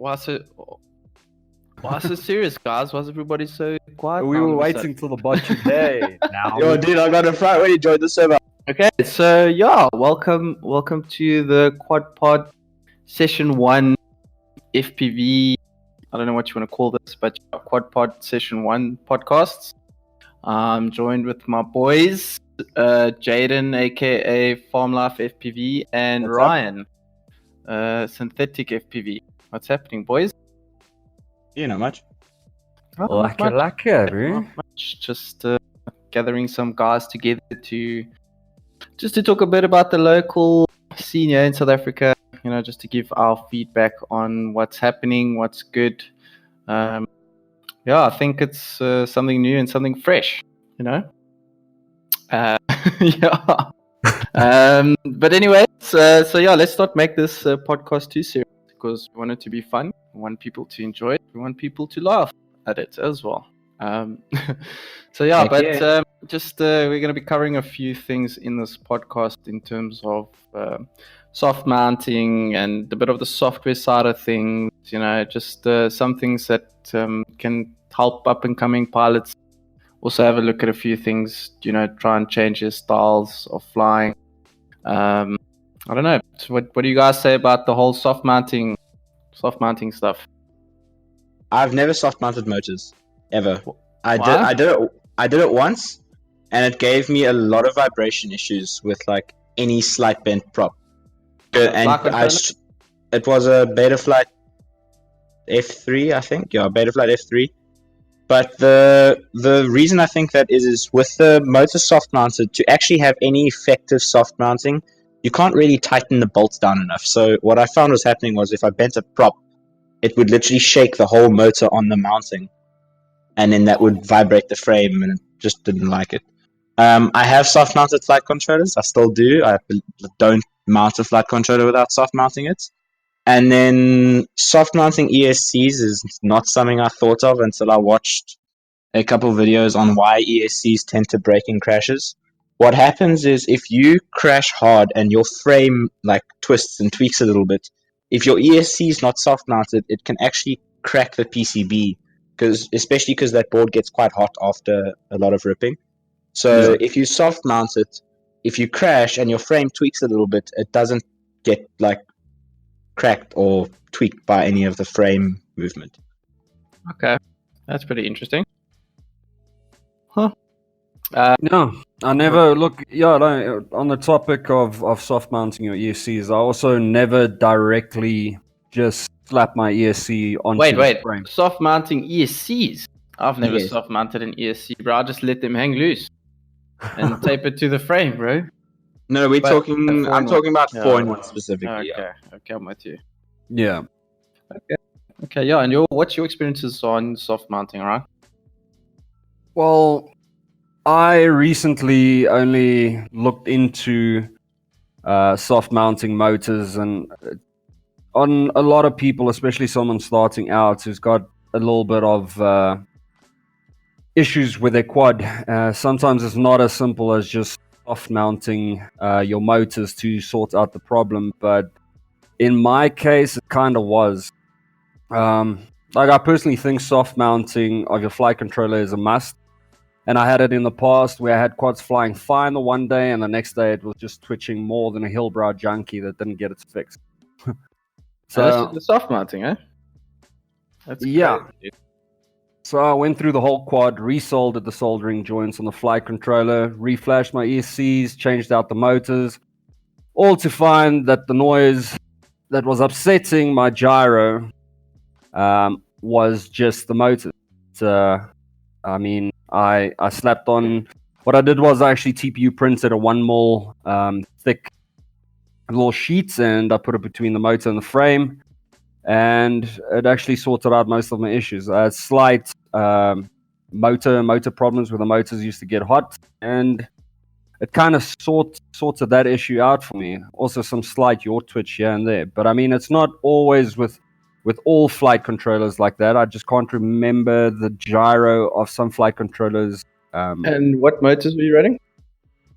why so serious, guys? Why's everybody so quiet? We were waiting till the botchy day. Now, Yo, dude, I got a fright when you joined the server. Okay, so yeah, welcome to the Quadpod Session 1 FPV. I don't know what you want to call this, but Quadpod Session 1 podcasts. I'm joined with my boys, Jadon, aka Farmlifefpv, and What's Ryan, SyntheticFPV. What's happening, boys? You know much. Lekker, bro. Not much. Just gathering some guys together to talk a bit about the local scene here in South Africa. You know, just to give our feedback on what's happening, what's good. I think it's something new and something fresh. You know. Yeah. But anyway, so let's not make this podcast too serious because we want it to be fun. We want people to enjoy it. We want people to laugh at it as well. We're going to be covering a few things in this podcast in terms of soft mounting and a bit of the software side of things. You know, just some things that can help up and coming pilots. Also have a look at a few things. You know, try and change your styles of flying. I don't know. So what do you guys say about the whole soft mounting stuff? I've never soft mounted motors ever. I Why? did it once, and it gave me a lot of vibration issues with like any slight bent prop. It was a Betaflight F3, I think. Yeah, Betaflight F3. But the reason I think that is with the motor soft mounted, to actually have any effective soft mounting, you can't really tighten the bolts down enough. So what I found was happening was if I bent a prop, it would literally shake the whole motor on the mounting, and then that would vibrate the frame, and it just didn't like it. I have soft mounted flight controllers. I still do. I don't mount a flight controller without soft mounting it. And then soft mounting ESCs is not something I thought of until I watched a couple of videos on why ESCs tend to break in crashes. What happens is if you crash hard and your frame like twists and tweaks a little bit, if your ESC is not soft mounted, it can actually crack the PCB, especially because that board gets quite hot after a lot of ripping. So if you soft mount it, if you crash and your frame tweaks a little bit, it doesn't get like cracked or tweaked by any of the frame movement. Okay, that's pretty interesting. Huh? No, I never look. Yeah, no, on the topic of soft mounting your ESCs, I also never directly just slap my ESC onto the frame. Soft mounting ESCs? I've never Yes. soft mounted an ESC, bro. I just let them hang loose and tape it to the frame, bro. No, I'm talking about 4-in-1 specifically. Okay, I'm with you. Yeah. Okay, yeah. And what's your experiences on soft mounting, right? Well, I recently only looked into soft mounting motors, and on a lot of people, especially someone starting out who's got a little bit of issues with their quad, sometimes it's not as simple as just soft mounting your motors to sort out the problem. But in my case, it kind of was. Like I personally think soft mounting of your flight controller is a must. And I had it in the past where I had quads flying fine the one day, and the next day it was just twitching more than a hillbrow junkie that didn't get its fix. So the soft mounting, eh? That's yeah. crazy. So I went through the whole quad, resoldered the soldering joints on the flight controller, reflashed my ESCs, changed out the motors, all to find that the noise that was upsetting my gyro was just the motor. I slapped on. What I did was I actually TPU printed a 1mm thick little sheets, and I put it between the motor and the frame, and it actually sorted out most of my issues. I had slight motor problems where the motors used to get hot, and it kind of sorted that issue out for me. Also some slight yaw twitch here and there, but I mean it's not always with all flight controllers like that. I just can't remember the gyro of some flight controllers. And what motors were you running?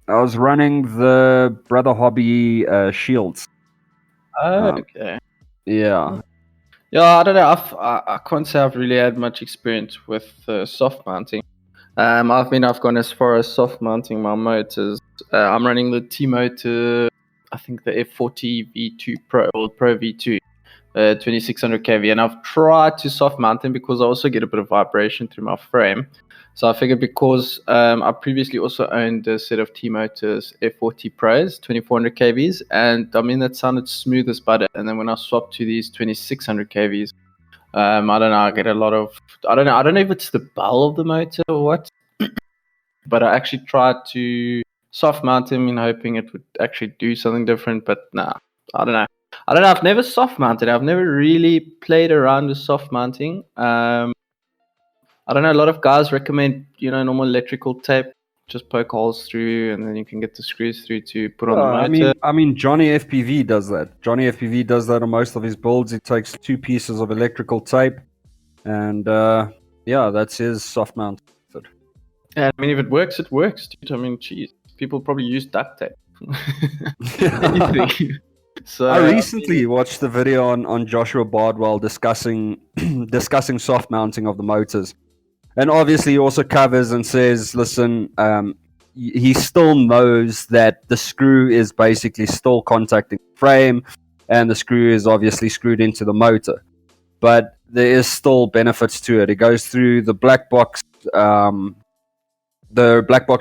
I was running the Brother Hobby Shields. Okay. Yeah. Yeah, I don't know. I can't say I've really had much experience with soft mounting. I've gone as far as soft mounting my motors. I'm running the T motor, I think the F40 V2 Pro or Pro V2, 2600 kV, and I've tried to soft mount them because I also get a bit of vibration through my frame. So I figured because I previously also owned a set of T motors F40 Pros, 2400 kVs, and I mean that sounded smooth as butter. And then when I swapped to these 2600 kVs, I don't know, I get a lot of I don't know if it's the bell of the motor or what, but I actually tried to soft mount him in hoping it would actually do something different, but nah, I don't know. I don't know. I've never soft mounted. I've never really played around with soft mounting. I don't know. A lot of guys recommend, normal electrical tape, just poke holes through, and then you can get the screws through to put on the motor. I mean, Johnny FPV does that. Johnny FPV does that on most of his builds. He takes 2 pieces of electrical tape, and that's his soft mount method. And I mean, if it works, it works, dude. I mean, geez, people probably use duct tape. Anything. So I recently watched the video on Joshua Bardwell discussing soft mounting of the motors, and obviously he also covers and says, listen, he still knows that the screw is basically still contacting the frame, and the screw is obviously screwed into the motor, but there is still benefits to it. It goes through the black box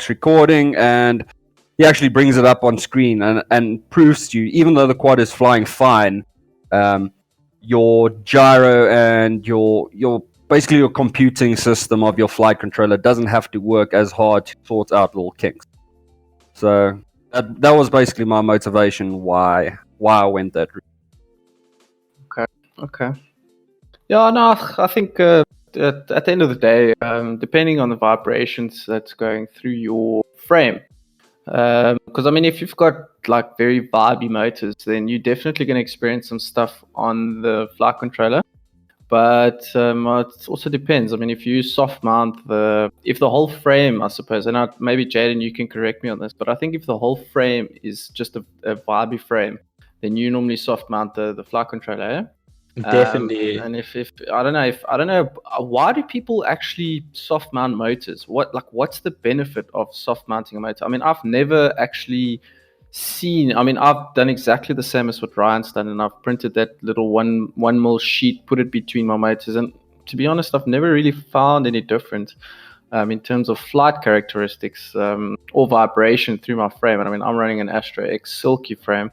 recording, and he actually brings it up on screen and proves to you, even though the quad is flying fine, your gyro and your basically your computing system of your flight controller doesn't have to work as hard to sort out little kinks. So that was basically my motivation why I went that route. Okay. Yeah, no, I think at the end of the day, depending on the vibrations that's going through your frame, because I mean, if you've got like very vibey motors, then you're definitely going to experience some stuff on the flight controller. But it also depends. I mean, if you soft mount if the whole frame, I suppose, and maybe Jadon, you can correct me on this, but I think if the whole frame is just a vibey frame, then you normally soft mount the flight controller. Eh? Definitely. And if I don't know, why do people actually soft mount motors? What's the benefit of soft mounting a motor? I mean, I've never actually seen. I mean, I've done exactly the same as what Ryan's done, and I've printed that little one mil sheet, put it between my motors, and to be honest, I've never really found any difference in terms of flight characteristics or vibration through my frame. And I mean, I'm running an Astro X Silky frame.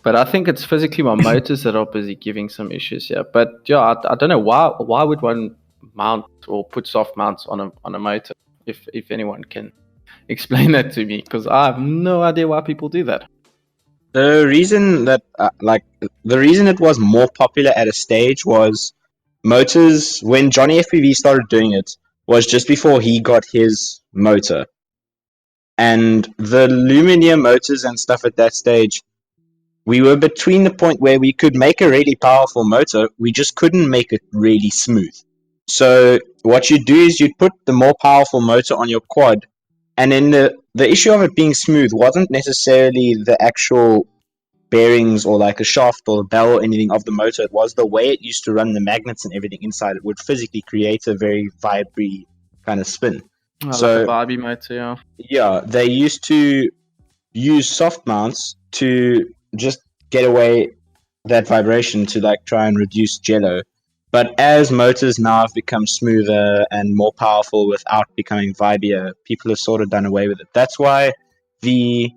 But I think it's physically my motors that are busy giving some issues here. But yeah, I don't know why would one mount or put soft mounts on a motor if anyone can explain that to me, because I have no idea why people do that. The reason that the reason it was more popular at a stage was motors when Johnny FPV started doing it was just before he got his motor. And the Lumineer motors and stuff at that stage, we were between the point where we could make a really powerful motor, we just couldn't make it really smooth. So what you'd do is you'd put the more powerful motor on your quad, and then the issue of it being smooth wasn't necessarily the actual bearings or like a shaft or a bell or anything of the motor. It was the way it used to run the magnets and everything inside. It would physically create a very vibry kind of spin. So like a vibey motor, yeah. Yeah, they used to use soft mounts to just get away that vibration to like try and reduce jello. But as motors now have become smoother and more powerful without becoming vibier, people have sort of done away with it. That's why the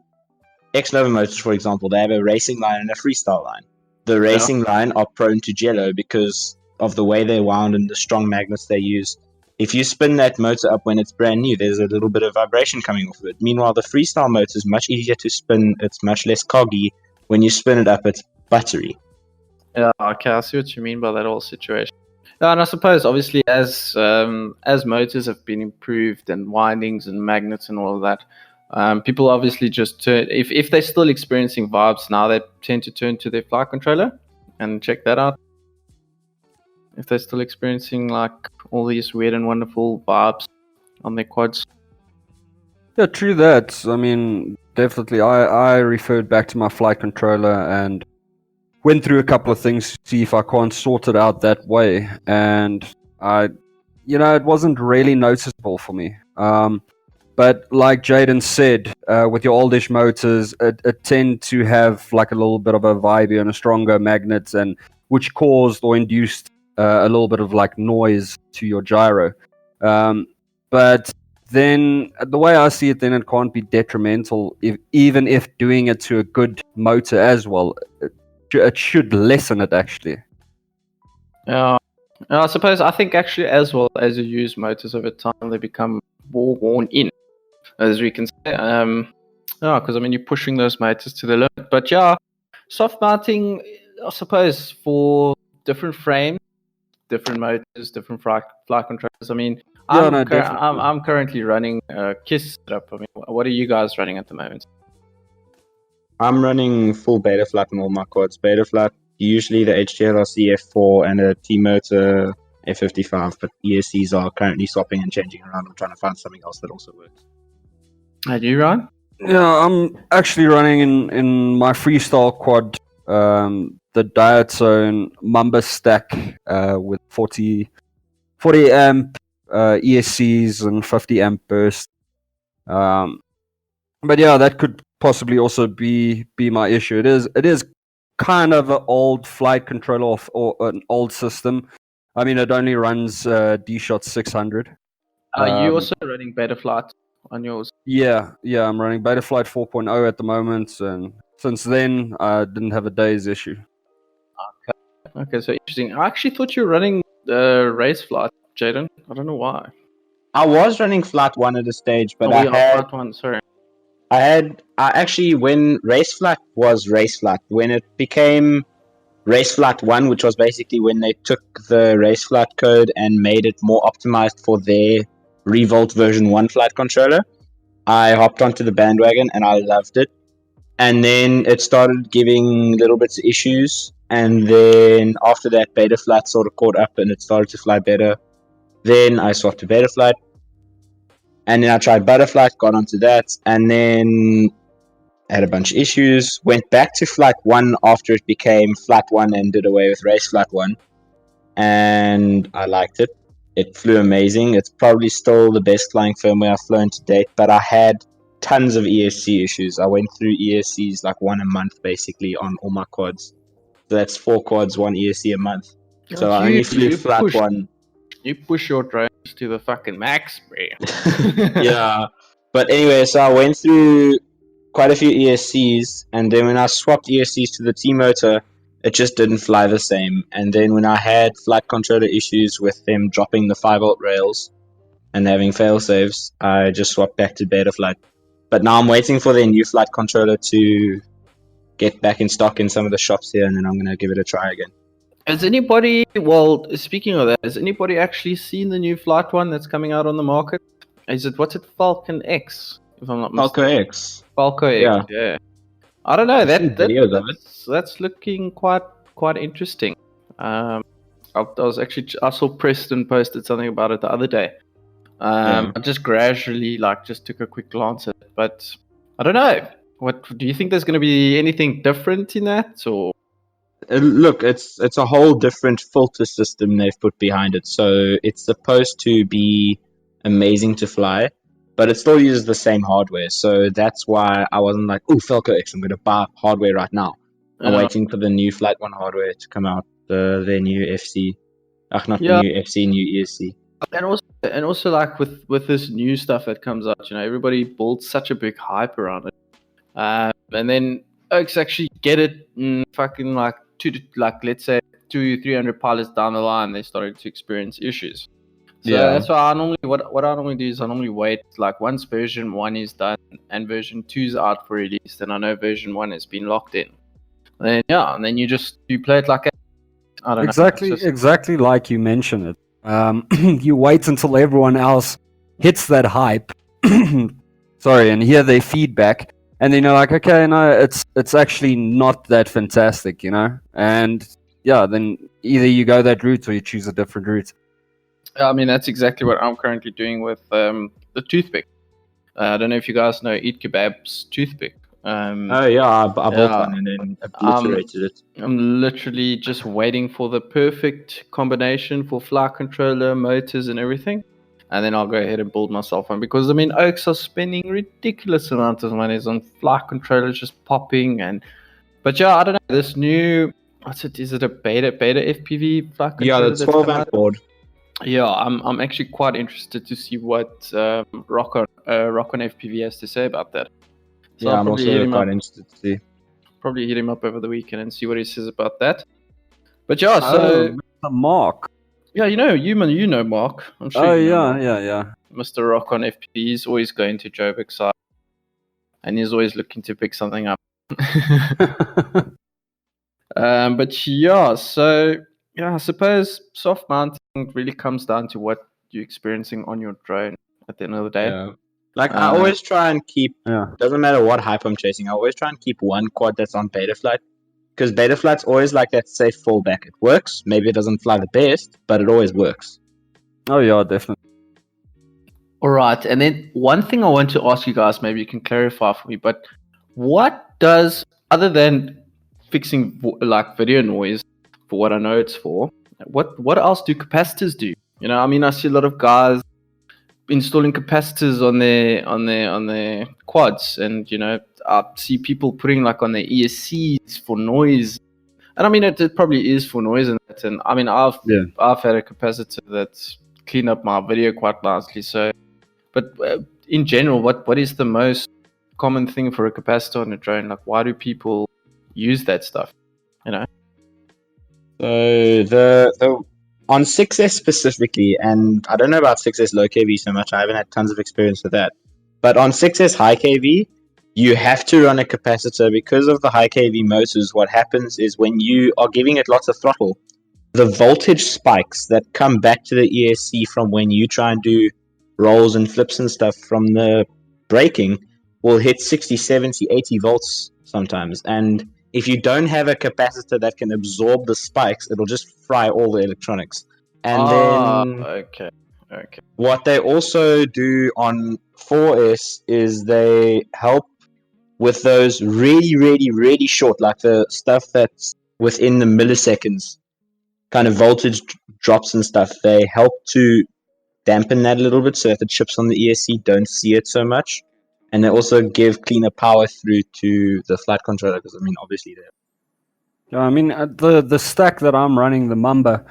X-Nova motors, for example, they have a racing line and a freestyle line. The racing line are prone to jello because of the way they're wound and the strong magnets they use. If you spin that motor up when it's brand new, there's a little bit of vibration coming off of it. Meanwhile, the freestyle motor is much easier to spin. It's much less coggy. When you spin it up, it's buttery. Yeah, okay, I see what you mean by that whole situation. Yeah, and I suppose obviously as motors have been improved and windings and magnets and all of that, people obviously just turn, if they're still experiencing vibes now, they tend to turn to their flight controller and check that out. If they're still experiencing like all these weird and wonderful vibes on their quads. Yeah, true that. I mean, definitely I referred back to my flight controller, and went through a couple of things to see if I can't sort it out that way, and it wasn't really noticeable for me. But like Jadon said, with your oldish motors, it tend to have like a little bit of a vibey and a stronger magnet, and which caused or induced a little bit of like noise to your gyro. But then the way I see it, then it can't be detrimental, even if doing it to a good motor as well. It should lessen it, actually. Yeah. I think actually as well as you use motors over time, they become more worn in, as we can say. Because you're pushing those motors to the limit. But yeah, soft mounting, I suppose, for different frames, different motors, different flight controllers. I'm currently running KISS setup. What are you guys running at the moment? I'm running full beta flat on all my quads. Beta flat, usually the HTLRC F4 and a T-motor F55, but ESCs are currently swapping and changing around. I'm trying to find something else that also works. And you, Ryan? Yeah, I'm actually running in my freestyle quad, the Diatone Mamba stack with 40 amp ESCs and 50 amp burst. But yeah, that could possibly also be my issue. It is kind of an old flight controller or an old system. It only runs D-Shot 600. Are you also running Betaflight on yours? Yeah, I'm running Betaflight 4.0 at the moment, and since then I didn't have a day's issue. Okay, so interesting. I actually thought you were running race flight, Jadon. I don't know why. I was running flat 1 at a stage, but flat 1, sorry. When race flat was race flat, when it became race flat 1, which was basically when they took the race flat code and made it more optimized for their Revolt version 1 flight controller, I hopped onto the bandwagon and I loved it. And then it started giving little bits of issues, and then after that beta flat sort of caught up and it started to fly better. Then I swapped to beta flight. And then I tried Butterfly, got onto that, and then had a bunch of issues. Went back to Flight 1 after it became Flight 1 and did away with Race Flight 1. And I liked it. It flew amazing. It's probably still the best flying firmware I've flown to date, but I had tons of ESC issues. I went through ESCs like 1 a month basically on all my quads. So that's 4 quads, 1 ESC a month. So I only flew Flight 1. You push your drones to the fucking max, bro. Yeah. But anyway, so I went through quite a few ESCs, and then when I swapped ESCs to the T-motor, it just didn't fly the same. And then when I had flight controller issues with them dropping the 5-volt rails and having fail-safes, I just swapped back to Betaflight. But now I'm waiting for their new flight controller to get back in stock in some of the shops here, and then I'm going to give it a try again. Has anybody, speaking of that, has anybody actually seen the new Flight 1 that's coming out on the market? What's it, Falcon X, if I'm not mistaken? Falco X. Falco X, yeah. I don't know, that's looking quite interesting. I saw Preston posted something about it the other day. I just gradually, just took a quick glance at it, but I don't know. What do you think? There's going to be anything different in that, or? Look, it's a whole different filter system they've put behind it. So it's supposed to be amazing to fly, but it still uses the same hardware. So that's why I wasn't like, oh, Falco X, I'm going to buy hardware right now. I'm waiting for the new Flight 1 hardware to come out, their new FC. The new FC, new ESC. And also with this new stuff that comes out, everybody builds such a big hype around it. And then Oaks actually get it fucking let's say 200-300 pilots down the line, they started to experience issues. So that's why I normally do is I normally wait once version 1 is done and version 2 is out for release, then I know version 1 has been locked in. And then you play it like I don't know. Exactly like you mentioned it. You wait until everyone else hits that hype. Sorry, and hear their feedback. And then you're like, okay, no, it's actually not that fantastic, And then either you go that route or you choose a different route. That's exactly what I'm currently doing with the toothpick. I don't know if you guys know Eat Kebab's toothpick. Oh yeah, I bought yeah. one and then obliterated it. I'm literally just waiting for the perfect combination for flight controller, motors, and everything. And then I'll go ahead and build myself one. Because, I mean, Oaks are spending ridiculous amounts of money on flight controllers just popping. But yeah, I don't know. This new, is it a beta FPV flight controller? Yeah, the that's 12 come amp out? board. Yeah, I'm actually quite interested to see what Rock on FPV has to say about that. So Yeah, I'll I'm probably hit also him quite up. interested to see. Probably hit him up over the weekend and see what he says about that. But yeah, so Mark. yeah, you know Mark. I'm sure Oh you know yeah, Mark. yeah. Mr. Rock on FPV. He's always going to Joburg side, and he's always looking to pick something up. But yeah, so yeah, I suppose soft mounting really comes down to what you're experiencing on your drone at the end of the day. Yeah. Like I always try and keep, doesn't matter what hype I'm chasing, I always try and keep one quad that's on Betaflight. Because Betaflight's always like that safe fallback. It works. Maybe it doesn't fly the best, but it always works. Oh yeah, definitely. All right, and then one thing I want to ask you guys, maybe you can clarify for me, but what does, other than fixing like video noise, for what I know it's for, what else do capacitors do? You know, I mean, I see a lot of guys installing capacitors on their quads, and you know, I see people putting like on their ESCs for noise. And I mean, it probably is for noise, and that. And I mean, I've had a capacitor that's cleaned up my video quite nicely. So, but in general, what is the most common thing for a capacitor on a drone? Like, why do people use that stuff? You know. So the on 6S specifically, and I don't know about 6S low KV so much. I haven't had tons of experience with that. But on 6S high KV, you have to run a capacitor because of the high KV motors. What happens is when you are giving it lots of throttle, the voltage spikes that come back to the ESC from when you try and do rolls and flips and stuff from the braking will hit 60, 70, 80 volts sometimes. And if you don't have a capacitor that can absorb the spikes, it'll just fry all the electronics. And then okay. What they also do on 4S is they help with those really, really, really short, like the stuff that's within the milliseconds, kind of voltage drops and stuff. They help to dampen that a little bit so that the chips on the ESC don't see it so much. And they also give cleaner power through to the flight controller because, I mean, obviously they're... I mean, the stack that I'm running, the Mamba,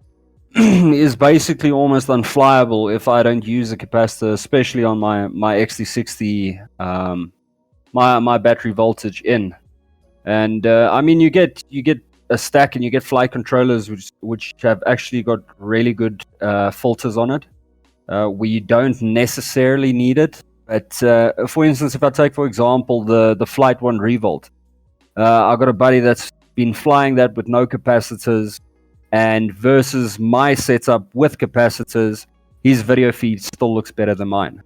is basically almost unflyable if I don't use a capacitor, especially on my XT60, my battery voltage in. And I mean, you get a stack and you get flight controllers which have actually got really good filters on it, where you don't necessarily need it. But for instance, if I take, for example, the Flight 1 Revolt, I got a buddy that's been flying that with no capacitors, and versus my setup with capacitors, his video feed still looks better than mine.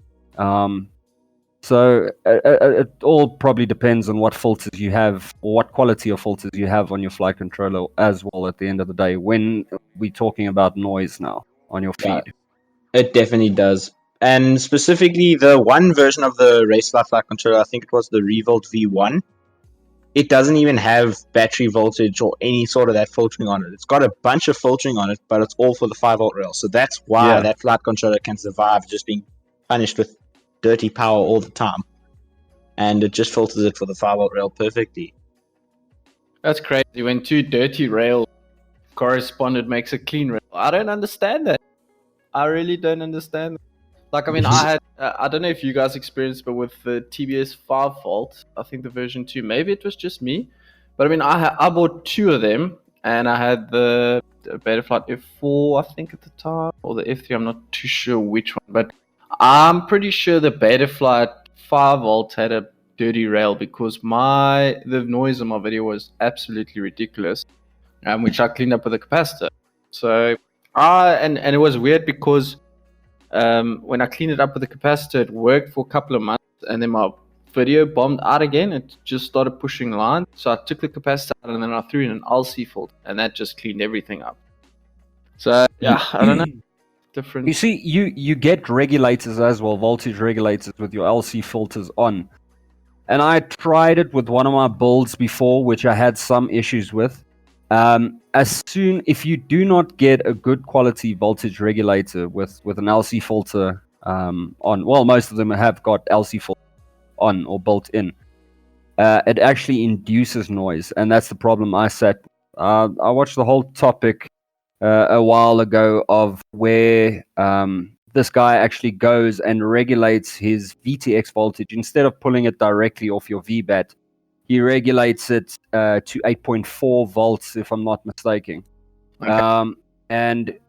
So it all probably depends on what filters you have, or what quality of filters you have on your flight controller as well at the end of the day, when we're talking about noise now on your feed. Yeah, it definitely does. And specifically, the one version of the Racefly flight controller, I think it was the Revolt V1, it doesn't even have battery voltage or any sort of that filtering on it. It's got a bunch of filtering on it, but it's all for the 5-volt rail. So that's why that flight controller can survive just being punished with dirty power all the time. And it just filters it for the 5-volt rail perfectly. That's crazy. When two dirty rails correspond, makes a clean rail. I don't understand that. I really don't understand that. Like, I mean, I had, I don't know if you guys experienced, but with the TBS 5-volt, I think the version 2, maybe it was just me. But I mean, I bought two of them, and I had the Betaflight F4, I think at the time, or the F3, I'm not too sure which one. But I'm pretty sure the Betaflight 5-volt had a dirty rail because the noise on my video was absolutely ridiculous, which I cleaned up with a capacitor. So, and it was weird because when I cleaned it up with the capacitor, it worked for a couple of months, and then my video bombed out again. It just started pushing lines. So I took the capacitor out, and then I threw in an LC filter, and that just cleaned everything up. So yeah, I don't know. Different. You see, you get regulators as well, voltage regulators with your LC filters on. And I tried it with one of my builds before, which I had some issues with. If you do not get a good quality voltage regulator with an LC filter on, well, most of them have got LC filter on or built in, it actually induces noise, and that's the problem I set. I watched the whole topic a while ago of where this guy actually goes and regulates his VTX voltage instead of pulling it directly off your VBAT. He regulates it to 8.4 volts, if I'm not mistaken. Okay. And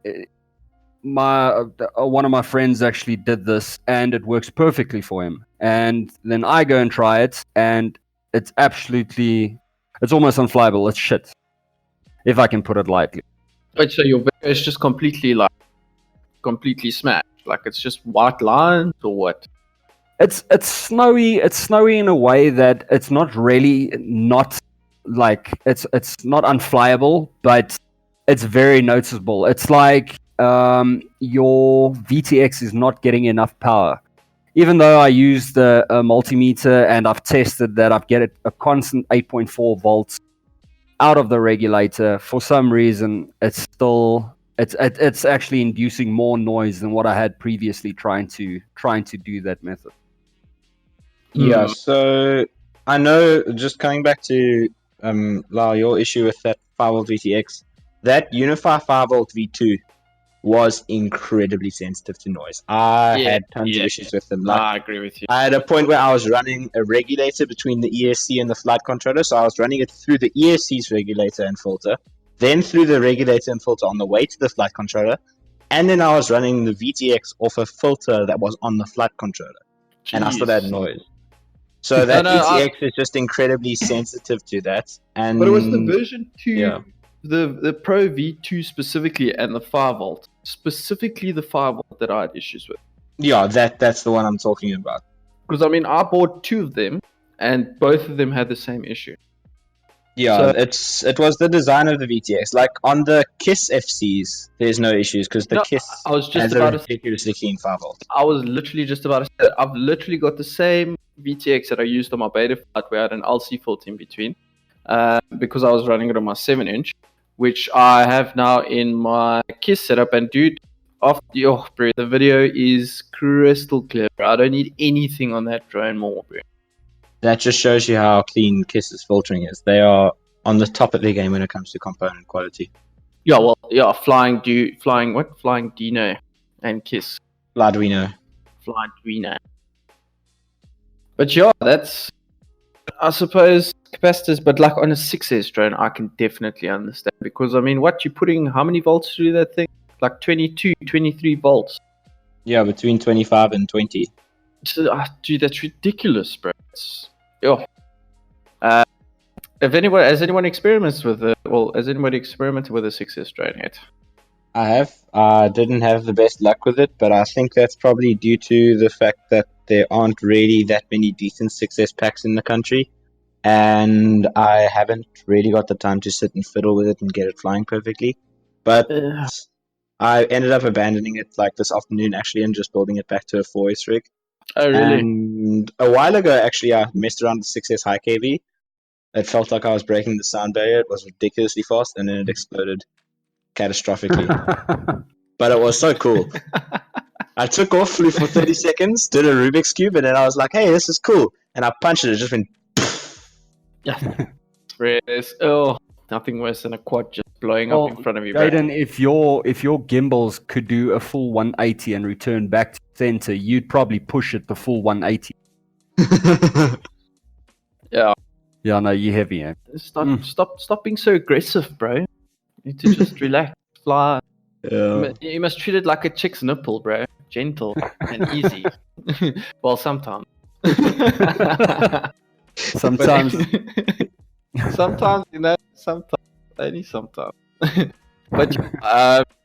one of my friends actually did this, and it works perfectly for him. And then I go and try it, and it's almost unflyable. It's shit, if I can put it lightly. But so your video is just completely smashed? Like it's just white lines or what? It's snowy. It's snowy in a way that it's not really not like it's not unflyable, but it's very noticeable. It's like your VTX is not getting enough power. Even though I used a multimeter and I've tested that, I've get a constant 8.4 volts out of the regulator. For some reason, it's actually inducing more noise than what I had previously trying to do that method. Yeah, so I know, just coming back to Lyle, your issue with that 5V VTX, that Unify 5V V2 was incredibly sensitive to noise. I had tons of issues with them. Like, I agree with you. I had a point where I was running a regulator between the ESC and the flight controller, so I was running it through the ESC's regulator and filter, then through the regulator and filter on the way to the flight controller, and then I was running the VTX off a filter that was on the flight controller. Jeez. And I still had noise. So that VTX is just incredibly sensitive to that. And but it was the version 2, the Pro V2 specifically, and the 5V. Specifically the 5V that I had issues with. Yeah, that's the one I'm talking about. Because, I mean, I bought 2 of them, and both of them had the same issue. Yeah, it was the design of the VTX. Like, on the KISS FCs, there's no issues, because the KISS has a ridiculously clean 5V. I was literally just about to say, I've literally got the same VTX that I used on my beta flight, where I had an LC filter in between, because I was running it on my 7-inch, which I have now in my KISS setup. And dude, the video is crystal clear, bro. I don't need anything on that drone more, bro. That just shows you how clean KISS's filtering is. They are on the top of their game when it comes to component quality. Yeah, well, yeah, Flying Dino and KISS. Flyduino. But yeah, that's, I suppose, capacitors, but like on a 6S drone, I can definitely understand, because I mean, what you're putting, how many volts through that thing? Like 22, 23 volts. Yeah, between 25 and 20. So, dude, that's ridiculous, bro. Has anyone experimented with a 6S drone yet? I have. I didn't have the best luck with it, but I think that's probably due to the fact that there aren't really that many decent 6S packs in the country. And I haven't really got the time to sit and fiddle with it and get it flying perfectly. But I ended up abandoning it like this afternoon, actually, and just building it back to a 4S rig. Oh, really? And a while ago, actually, I messed around with 6S high KV. It felt like I was breaking the sound barrier. It was ridiculously fast, and then it exploded catastrophically. But it was so cool. I took off, flew for 30 seconds, did a Rubik's Cube, and then I was like, hey, this is cool. And I punched it. It just went... Yeah. Nothing worse than a quad just blowing up in front of you. Jadon, if your gimbals could do a full 180 and return back to center, you'd probably push it the full 180. Yeah. Yeah, no, you're heavy, eh? Stop being so aggressive, bro. You need to just relax, fly. Yeah. You must treat it like a chick's nipple, bro. Gentle and easy. Well, sometimes. Sometimes, you know, only sometimes. But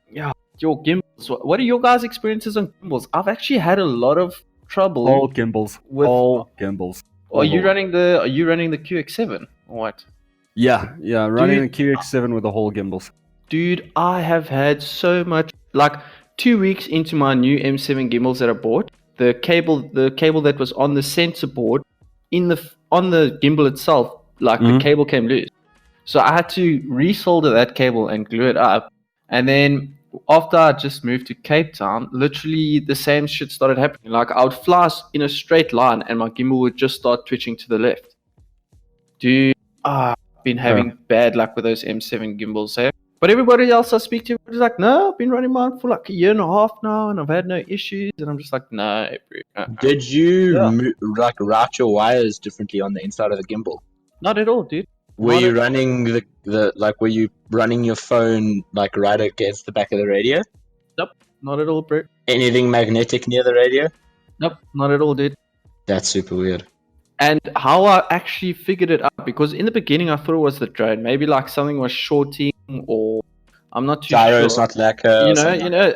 yeah, your gimbals. What are your guys' experiences on gimbals? I've actually had a lot of trouble. All gimbals. Are you running the QX7 or what? Yeah, running the QX7 with the whole gimbals. Dude, I have had so much. Like 2 weeks into my new M7 gimbals that I bought, the cable that was on the sensor board on the gimbal itself, like the cable came loose. So I had to resolder that cable and glue it up. And then after I just moved to Cape Town, literally the same shit started happening. Like I would fly in a straight line and my gimbal would just start twitching to the left. Dude, I've been having bad luck with those M7 gimbals, eh? But everybody else I speak to is like, no, I've been running mine for like a year and a half now and I've had no issues. And I'm just like, no, bro. Did you route your wires differently on the inside of the gimbal? Not at all, dude. Were you running were you running your phone like right against the back of the radio? Nope, not at all, bro. Anything magnetic near the radio? Nope, not at all, dude. That's super weird. And how I actually figured it out, because in the beginning I thought it was the drone. Maybe like something was shorting, or I'm not too Gyro's sure. not lacquer. You know,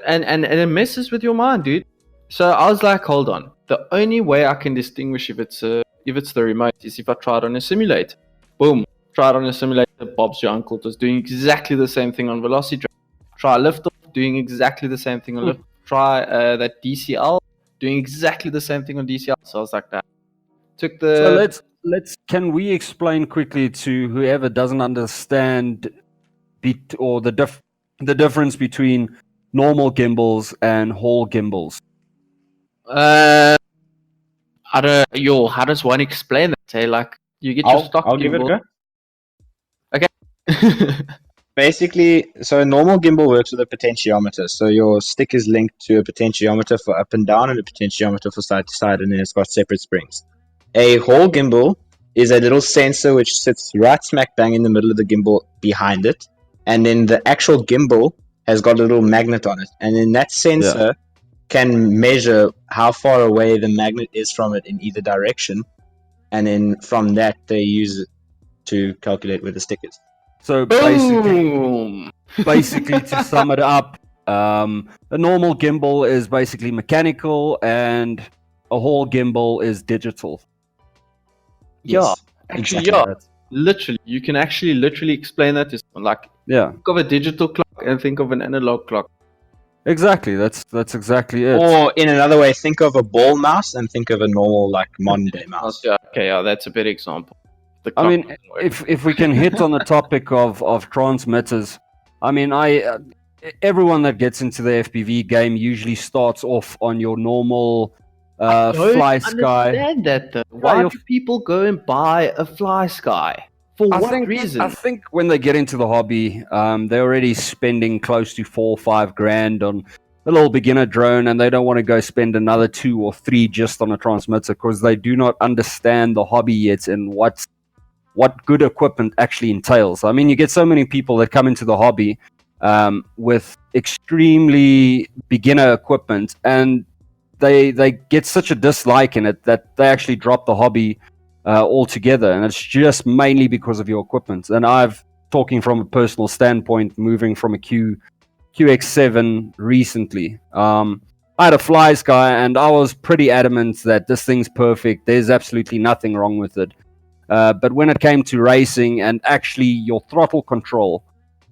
and it messes with your mind, dude. So I was like, hold on. The only way I can distinguish if it's the remote is if I try it on a simulator. Boom. Try it on a simulator. Bob's your uncle was doing exactly the same thing on Velocity Drone. Try lift off, doing exactly the same thing on lift. Try that DCL, doing exactly the same thing on DCL. So I was like that. So can we explain quickly to whoever doesn't understand the difference between normal gimbals and Hall gimbals? How does one explain that? Say like you get your stock I'll gimbal. give it a go. Okay. Basically, so a normal gimbal works with a potentiometer. So your stick is linked to a potentiometer for up and down and a potentiometer for side to side, and then it's got separate springs. A Hall gimbal is a little sensor which sits right smack bang in the middle of the gimbal behind it, and then the actual gimbal has got a little magnet on it, and then that sensor can measure how far away the magnet is from it in either direction, and then from that they use it to calculate where the stick is. So basically to sum it up, a normal gimbal is basically mechanical and a Hall gimbal is digital. Yes, actually, exactly. literally, you can actually literally explain that to someone. Like, think of a digital clock and think of an analog clock. Exactly, that's exactly it. Or in another way, think of a ball mouse and think of a normal like modern day mouse. That's a better example. I mean, if we can hit on the topic of transmitters, I mean, everyone that gets into the FPV game usually starts off on your normal Fly Sky. I understand that though. Why do people go and buy a Fly Sky? For what reason? I think when they get into the hobby, they're already spending close to $4 or $5 on a little beginner drone, and they don't want to go spend another 2 or 3 just on a transmitter because they do not understand the hobby yet and what good equipment actually entails. I mean, you get so many people that come into the hobby with extremely beginner equipment, and they get such a dislike in it that they actually drop the hobby altogether, and it's just mainly because of your equipment. And I've, talking from a personal standpoint, moving from a QX7 recently, I had a Fly Sky, and I was pretty adamant that this thing's perfect. There's absolutely nothing wrong with it. But when it came to racing and actually your throttle control,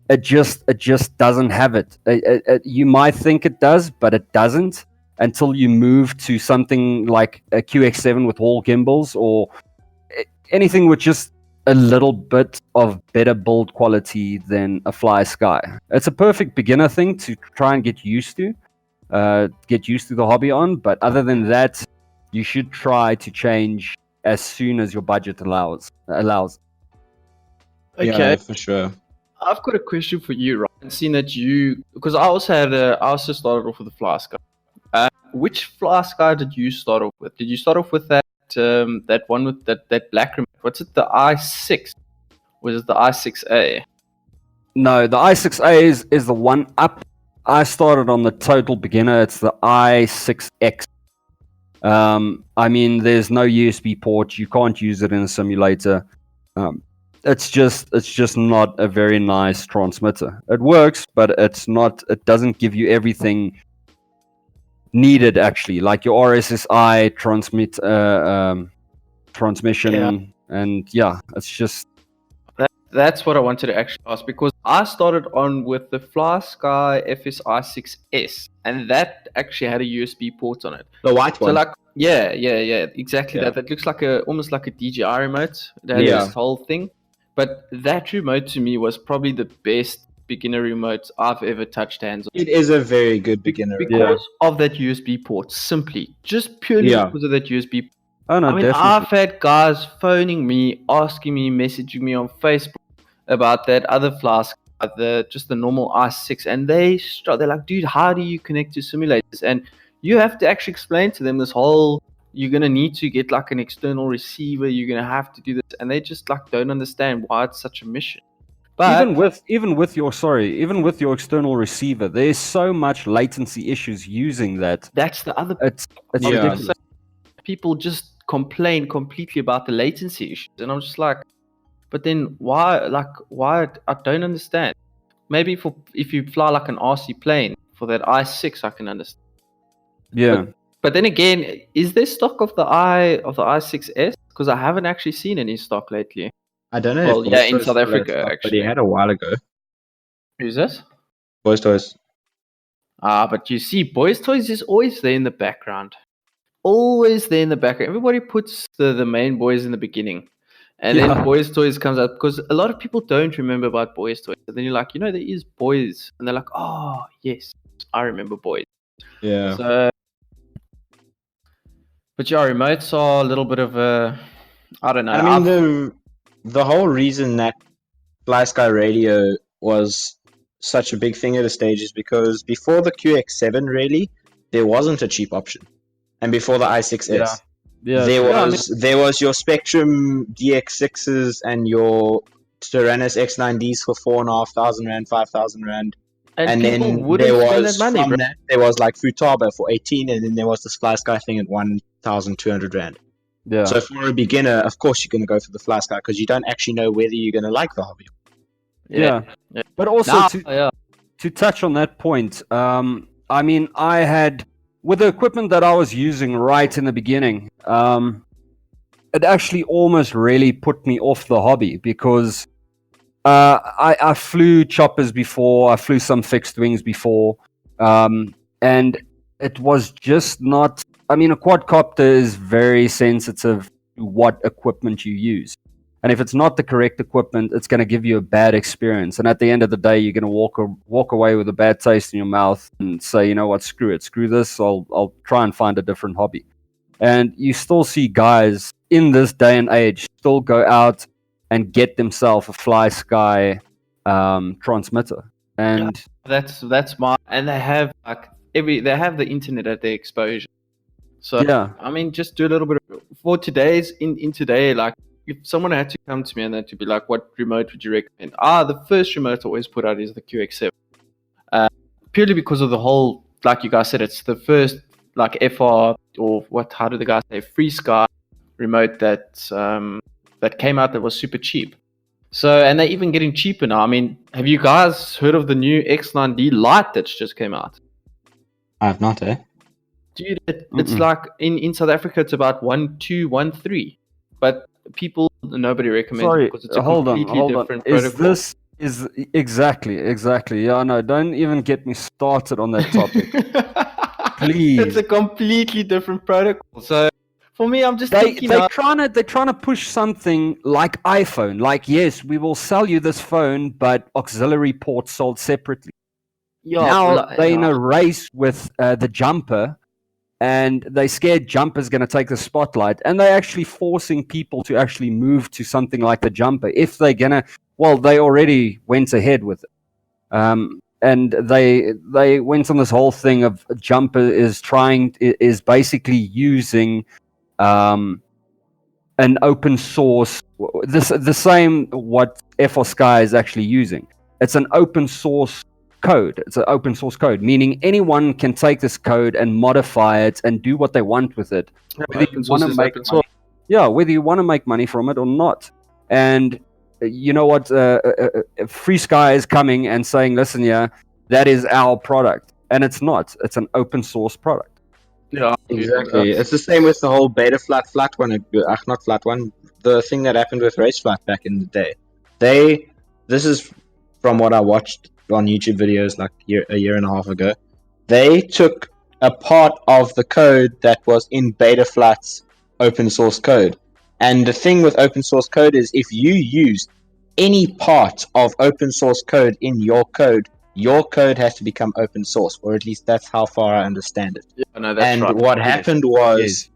it just doesn't have it. You might think it does, but it doesn't until you move to something like a QX7 with Hall gimbals or anything with just a little bit of better build quality than a Fly Sky. It's a perfect beginner thing to try and get used to the hobby on. But other than that, you should try to change as soon as your budget allows. Okay, yeah, for sure. I've got a question for you, Ryan. Seeing that because I also started off with a Fly Sky. Which Fly Sky did you start off with? Did you start off with that one with that black remote? What's it? The i6? Was it the i6A? No, the i6A is the one up. I started on the total beginner. It's the i6X. I mean, there's no USB port. You can't use it in a simulator. It's just not a very nice transmitter. It works, but it's not. It doesn't give you everything needed actually, like your RSSI transmission, and it's just. That's what I wanted to actually ask, because I started on with the Fly Sky FSI 6S, and that actually had a USB port on it. The white one. So like, Yeah, exactly Yeah. that. That looks like almost like a DJI remote. It had Yeah. this whole thing. But that remote to me was probably the best beginner remote I've ever touched hands on. It is a very good beginner. Because of that USB port, simply. Just purely Yeah. because of that USB port. Oh no, I mean, definitely. I've had guys phoning me, asking me, messaging me on Facebook about that other flask, just the normal i6, and they're like, dude, how do you connect to simulators? And you have to actually explain to them this whole, you're gonna need to get like an external receiver, you're gonna have to do this, and they just like don't understand why it's such a mission. But even with your external receiver, there's so much latency issues using that. that's the other. It's Yeah. ridiculous. People just complain completely about the latency issues, and I'm just like, but then why? I don't understand. Maybe if you fly like an RC plane for that i6, I can understand. Yeah. But then again, is there stock of the i6s? Because I haven't actually seen any stock lately. I don't know. Well, if yeah, Boys in Toys South still has Africa, stock, but actually. he had a while ago. Who's this? Boys Toys. But you see, Boys Toys is always there in the background. Always there in the background. Everybody puts the main boys in the beginning. And Yeah. then Boys Toys comes out because a lot of people don't remember about Boys Toys. And then you're like, there is Boys. And they're like, oh, yes, I remember Boys. Yeah. So, but yeah, remotes are a little bit of a, I don't know. I mean, the whole reason that Fly Sky Radio was such a big thing at a stage is because before the QX7, really, there wasn't a cheap option. And before the i6s, Yeah. there was your Spectrum DX6s and your Tyrannus X9Ds for 4,500 Rand, 5,000 Rand. And then there was there was like Futaba for 18, and then there was this Fly Sky thing at 1,200 Rand. Yeah. So for a beginner, of course you're going to go for the Fly Sky because you don't actually know whether you're going to like the hobby. Yeah. But also to touch on that point, I mean, I had, with the equipment that I was using right in the beginning, it actually almost really put me off the hobby because I flew choppers before, I flew some fixed wings before, and it was just not. I mean, a quadcopter is very sensitive to what equipment you use. And if it's not the correct equipment, it's going to give you a bad experience. And at the end of the day, you're going to walk away with a bad taste in your mouth and say, you know what, screw it, screw this. I'll try and find a different hobby. And you still see guys in this day and age still go out and get themselves a Fly Sky transmitter. And that's my, and they have like they have the internet at their exposure. So yeah, I mean, just do a little bit for today's in today. Like, if someone had to come to me and to be like, what remote would you recommend? The first remote I always put out is the QX7. Purely because of the whole, like you guys said, it's the first like FR or what? How do the guys say? Free Sky remote that came out that was super cheap. So, and they're even getting cheaper now. I mean, have you guys heard of the new X9D Lite that's just came out? I have not, eh? Dude, it's like in South Africa, it's about 1,213, but nobody recommends it because it's a completely different protocol. Is exactly? Yeah, no, don't even get me started on that topic, please. It's a completely different protocol. So for me, I'm just they're trying to push something like iPhone. Like, yes, we will sell you this phone, but auxiliary ports sold separately. Yeah, now they're in a race with the jumper. And they scared jumper's going to take the spotlight, and they're actually forcing people to actually move to something like the jumper. If they're going to, well, they already went ahead with it. And they went on this whole thing of jumper is basically using an open source, the same what FR Sky is actually using. It's an open source code. It's an open source code, meaning anyone can take this code and modify it and do what they want with it. Whether you want to make money, whether you want to make money from it or not. And you know what? Free Sky is coming and saying, "Listen, that is our product," and it's not. It's an open source product. Yeah, exactly. It's the same with the whole beta flat one. Not flat one. The thing that happened with Race Flat back in the day. This is from what I watched on YouTube videos like a year and a half ago. They took a part of the code that was in Betaflight's open source code. And the thing with open source code is if you use any part of open source code in your code has to become open source, or at least that's how far I understand it. Yeah, no, that's and right. what happened was Yes.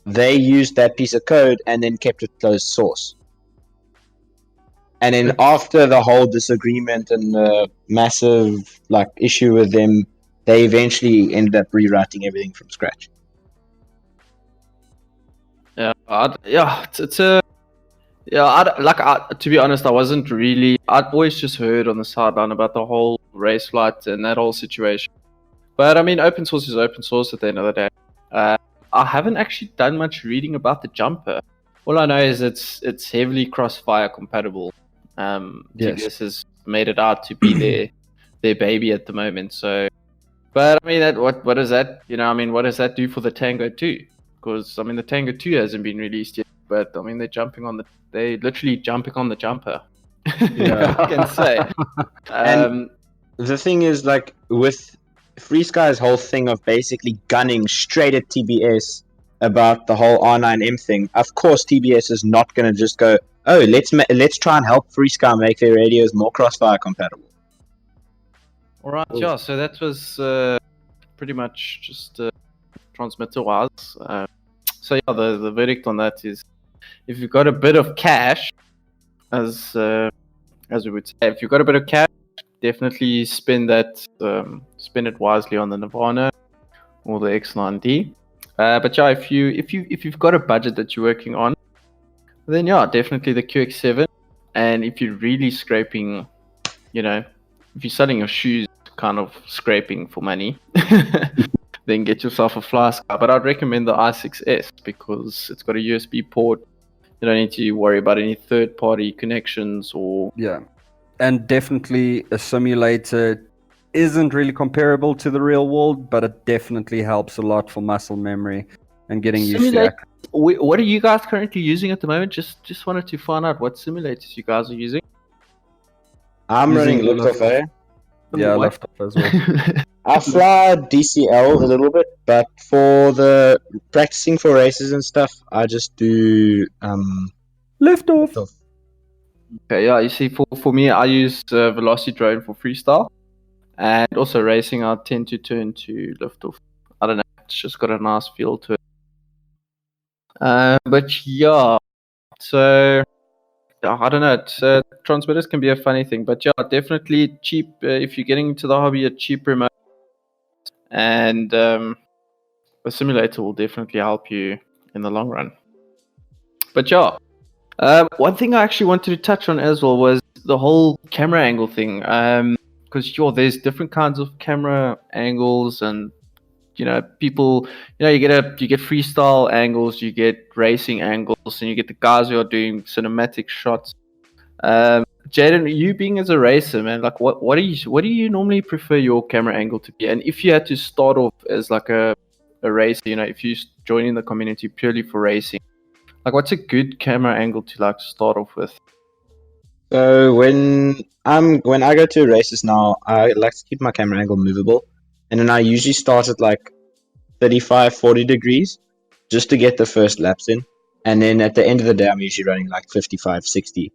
they used that piece of code and then kept it closed source. And then after the whole disagreement and the massive issue with them, they eventually ended up rewriting everything from scratch. Yeah, to be honest, I wasn't really. I'd always just heard on the sideline about the whole race flight and that whole situation. But I mean, open source is open source at the end of the day. I haven't actually done much reading about the jumper. All I know is it's heavily crossfire compatible. Yes. TBS has made it out to be their baby at the moment. So, but I mean, what does that? What does that do for the Tango 2? Because the Tango 2 hasn't been released yet. But they're literally jumping on the jumper. Yeah. I can say. And the thing is, with FreeSky's whole thing of basically gunning straight at TBS about the whole R9M thing, of course TBS is not going to just go, oh, let's try and help FreeSky make their radios more crossfire compatible. All right, yeah. So that was pretty much just transmitter-wise. So yeah, the verdict on that is, if you've got a bit of cash, as we would say, if you've got a bit of cash, definitely spend it wisely on the Nirvana or the X9D. But yeah, if you've got a budget that you're working on, then yeah, definitely the QX7. And if you're really scraping, if you're selling your shoes, kind of scraping for money, then get yourself a FlySky. But I'd recommend the i6S because it's got a USB port. You don't need to worry about any third-party connections or... Yeah. And definitely a simulator isn't really comparable to the real world, but it definitely helps a lot for muscle memory and getting used to it. What are you guys currently using at the moment? Just wanted to find out what simulators you guys are using. I'm running Liftoff. Yeah, Liftoff as well. I fly DCL a little bit, but for the practicing for races and stuff, I just do Liftoff. Okay, yeah, you see, for me, I use Velocity Drone for freestyle, and also racing, I tend to turn to Liftoff. I don't know, it's just got a nice feel to it. But yeah, so I don't know. Transmitters can be a funny thing, but yeah, definitely cheap. If you're getting into the hobby, a cheap remote and a simulator will definitely help you in the long run. But yeah, one thing I actually wanted to touch on as well was the whole camera angle thing. Because there's different kinds of camera angles, and people, you get freestyle angles, you get racing angles, and you get the guys who are doing cinematic shots. Jadon, you being as a racer, man, what do you normally prefer your camera angle to be? And if you had to start off as a racer, if you join in the community purely for racing, what's a good camera angle to start off with? So when I go to races now, I like to keep my camera angle movable, and then I usually start at 35-40 degrees just to get the first laps in, and then at the end of the day I'm usually running 55-60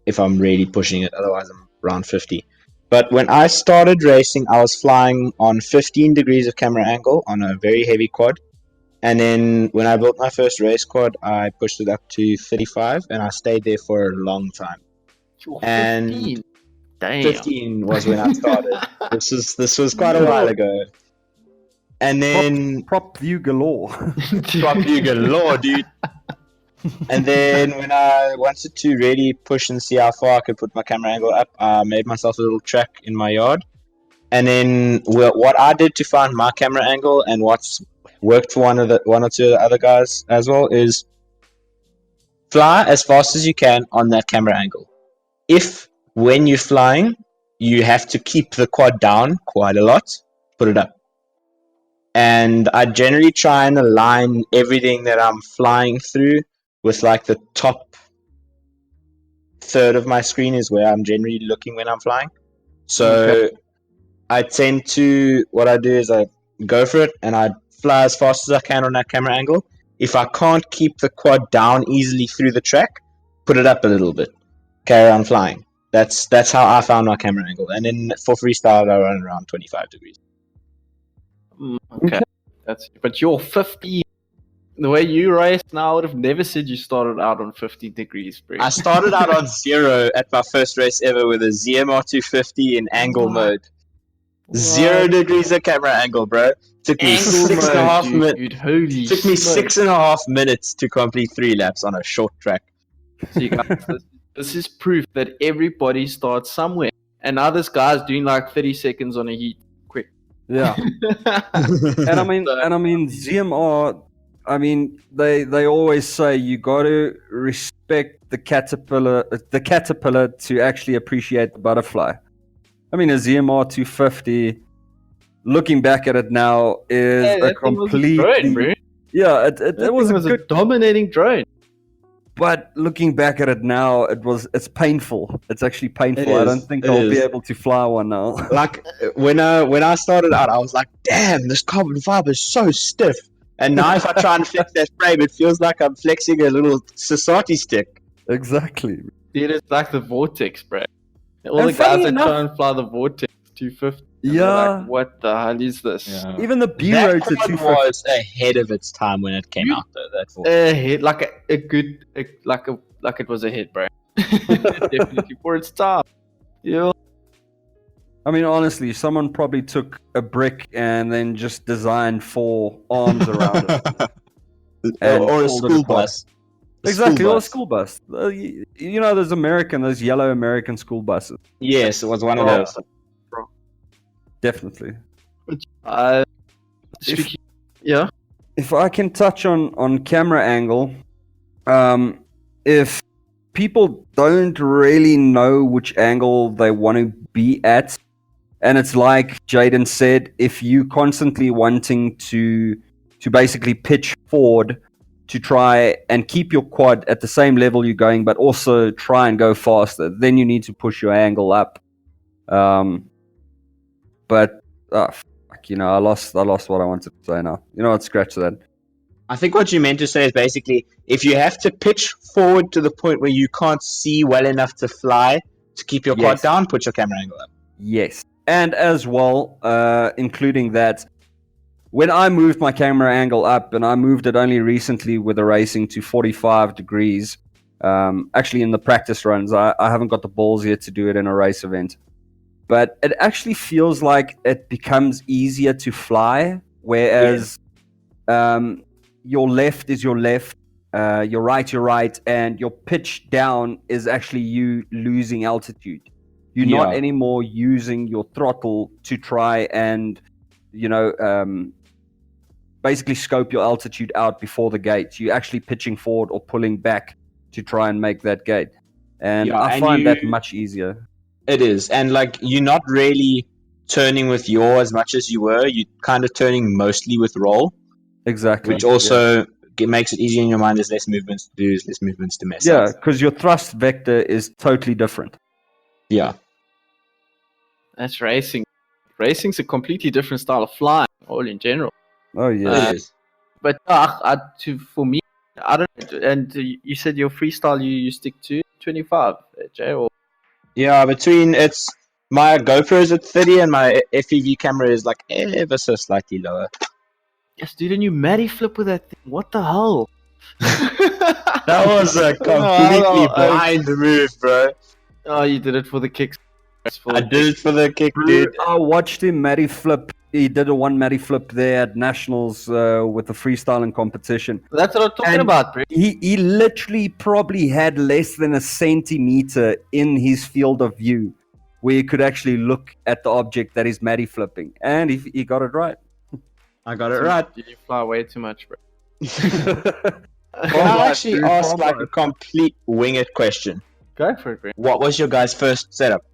if I'm really pushing it, otherwise I'm around 50. But when I started racing, I was flying on 15 degrees of camera angle on a very heavy quad, and then when I built my first race quad, I pushed it up to 35, and I stayed there for a long time. And 15. Damn. 15 was when I started. This was quite a while ago. And then prop view galore. Prop view galore, dude. And then when I wanted to really push and see how far I could put my camera angle up, I made myself a little track in my yard. And then what I did to find my camera angle, and what's worked for one or two of the other guys as well, is fly as fast as you can on that camera angle. If when you're flying, you have to keep the quad down quite a lot, put it up. And I generally try and align everything that I'm flying through with the top third of my screen is where I'm generally looking when I'm flying. So okay. What I do is go for it, and I'd fly as fast as I can on that camera angle. If I can't keep the quad down easily through the track, put it up a little bit, carry on flying. That's how I found my camera angle. And then for freestyle, I run around 25 degrees. Okay, but you're 50. The way you race now, I would have never said you started out on 50 degrees, bro. I started out on 0 at my first race ever with a ZMR 250 in angle mode. 0 degrees of camera angle, bro. Took me Angle 6.5 mode, dude. Holy Took me smokes. 6.5 minutes to complete 3 laps on a short track. So you guys, this is proof that everybody starts somewhere. And now this guy's doing like 30 seconds on a heat. Quick. Yeah. and I mean ZMR, I mean they always say you got to respect the caterpillar to actually appreciate the butterfly. I mean, a ZMR 250, looking back at it now, is a completely drone, bro. Yeah, it was a dominating drone. But looking back at it now, it's painful. It's actually painful. I don't think I'll be able to fly one now. Like when I started out, I was like, "Damn, this carbon fiber is so stiff." And now, if I try and flex that frame, it feels like I'm flexing a little Sasati stick. Exactly. Dude, it's like the Vortex, bro. All the guys that try and fly the Vortex 250. Yeah. Like, what the hell is this? Yeah. Even the B That roads at quad 250 was ahead of its time when it came out, though. That Vortex. Like it was a hit, bro. Definitely for its time. Yeah. I mean, honestly, someone probably took a brick and then just designed 4 arms around it. Or a school bus. Exactly, or a school bus. You know, those yellow American school buses. Yes, it was one of those. Definitely. Yeah. If I can touch on camera angle, if people don't really know which angle they want to be at, and it's like Jadon said, if you constantly wanting to basically pitch forward to try and keep your quad at the same level you're going, but also try and go faster, then you need to push your angle up. But I lost what I wanted to say now. You know what? Scratch that. I think what you meant to say is basically, if you have to pitch forward to the point where you can't see well enough to fly to keep your quad down, put your camera angle up. Yes. And as well, including that, when I moved my camera angle up, and I moved it only recently with the racing to 45 degrees, actually in the practice runs, I haven't got the balls yet to do it in a race event. But it actually feels like it becomes easier to fly, whereas your left is your left, your right, and your pitch down is actually you losing altitude. You're not anymore using your throttle to try and, basically scope your altitude out before the gate. You're actually pitching forward or pulling back to try and make that gate. And I find that much easier. It is. And like, you're not really turning with yaw as much as you were. You're kind of turning mostly with roll. Exactly. Which also makes it easier in your mind. There's less movements to do, there's less movements to mess up. Yeah, because your thrust vector is totally different. Yeah. That's racing. Racing's a completely different style of flying, all in general. Oh, yeah. It is. But for me, I don't. And you said your freestyle, you stick to 25, Jay? Or? Yeah, my GoPro is at 30 and my FPV camera is like ever so slightly lower. Yes, dude, and you Matty flip with that thing. What the hell? That was a completely blind move, bro. Oh, you did it for the kicks. I did it for the kick, dude. I watched him Matty flip. He did a one Matty flip there at Nationals with the freestyling competition. That's what I'm talking about, bro. He literally probably had less than a centimeter in his field of view where you could actually look at the object that he's Matty flipping. And he got it right. I got it right. Did you fly way too much, bro? Can I actually ask like a complete wing it question? Go for it, bro. What was your guys' first setup?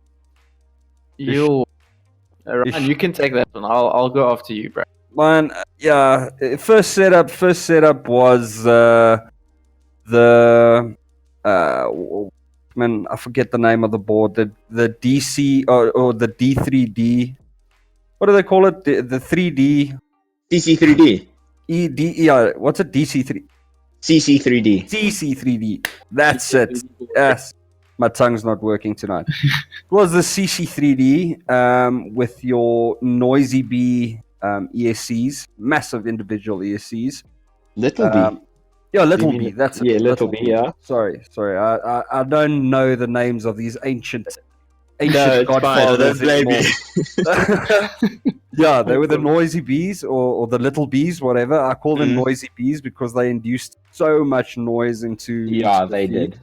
Ryan, you can take that one. I'll go after you, bro. Man, yeah. First setup was man, I forget the name of the board. The DC or the D3D. What do they call it? The 3D CC3D. What's a DC3? CC3D. CC3D. That's it. Yes. My tongue's not working tonight. It was the CC3D with your Noisy Bee ESCs, massive individual ESCs. Little B. Yeah, Little B. That's it. Yeah, Little B. Yeah. Sorry. I don't know the names of these ancient No, godfathers anymore. Yeah, they were the Noisy Bees or the Little Bees, whatever. I call them Noisy Bees because they induced so much noise into. Yeah, they did.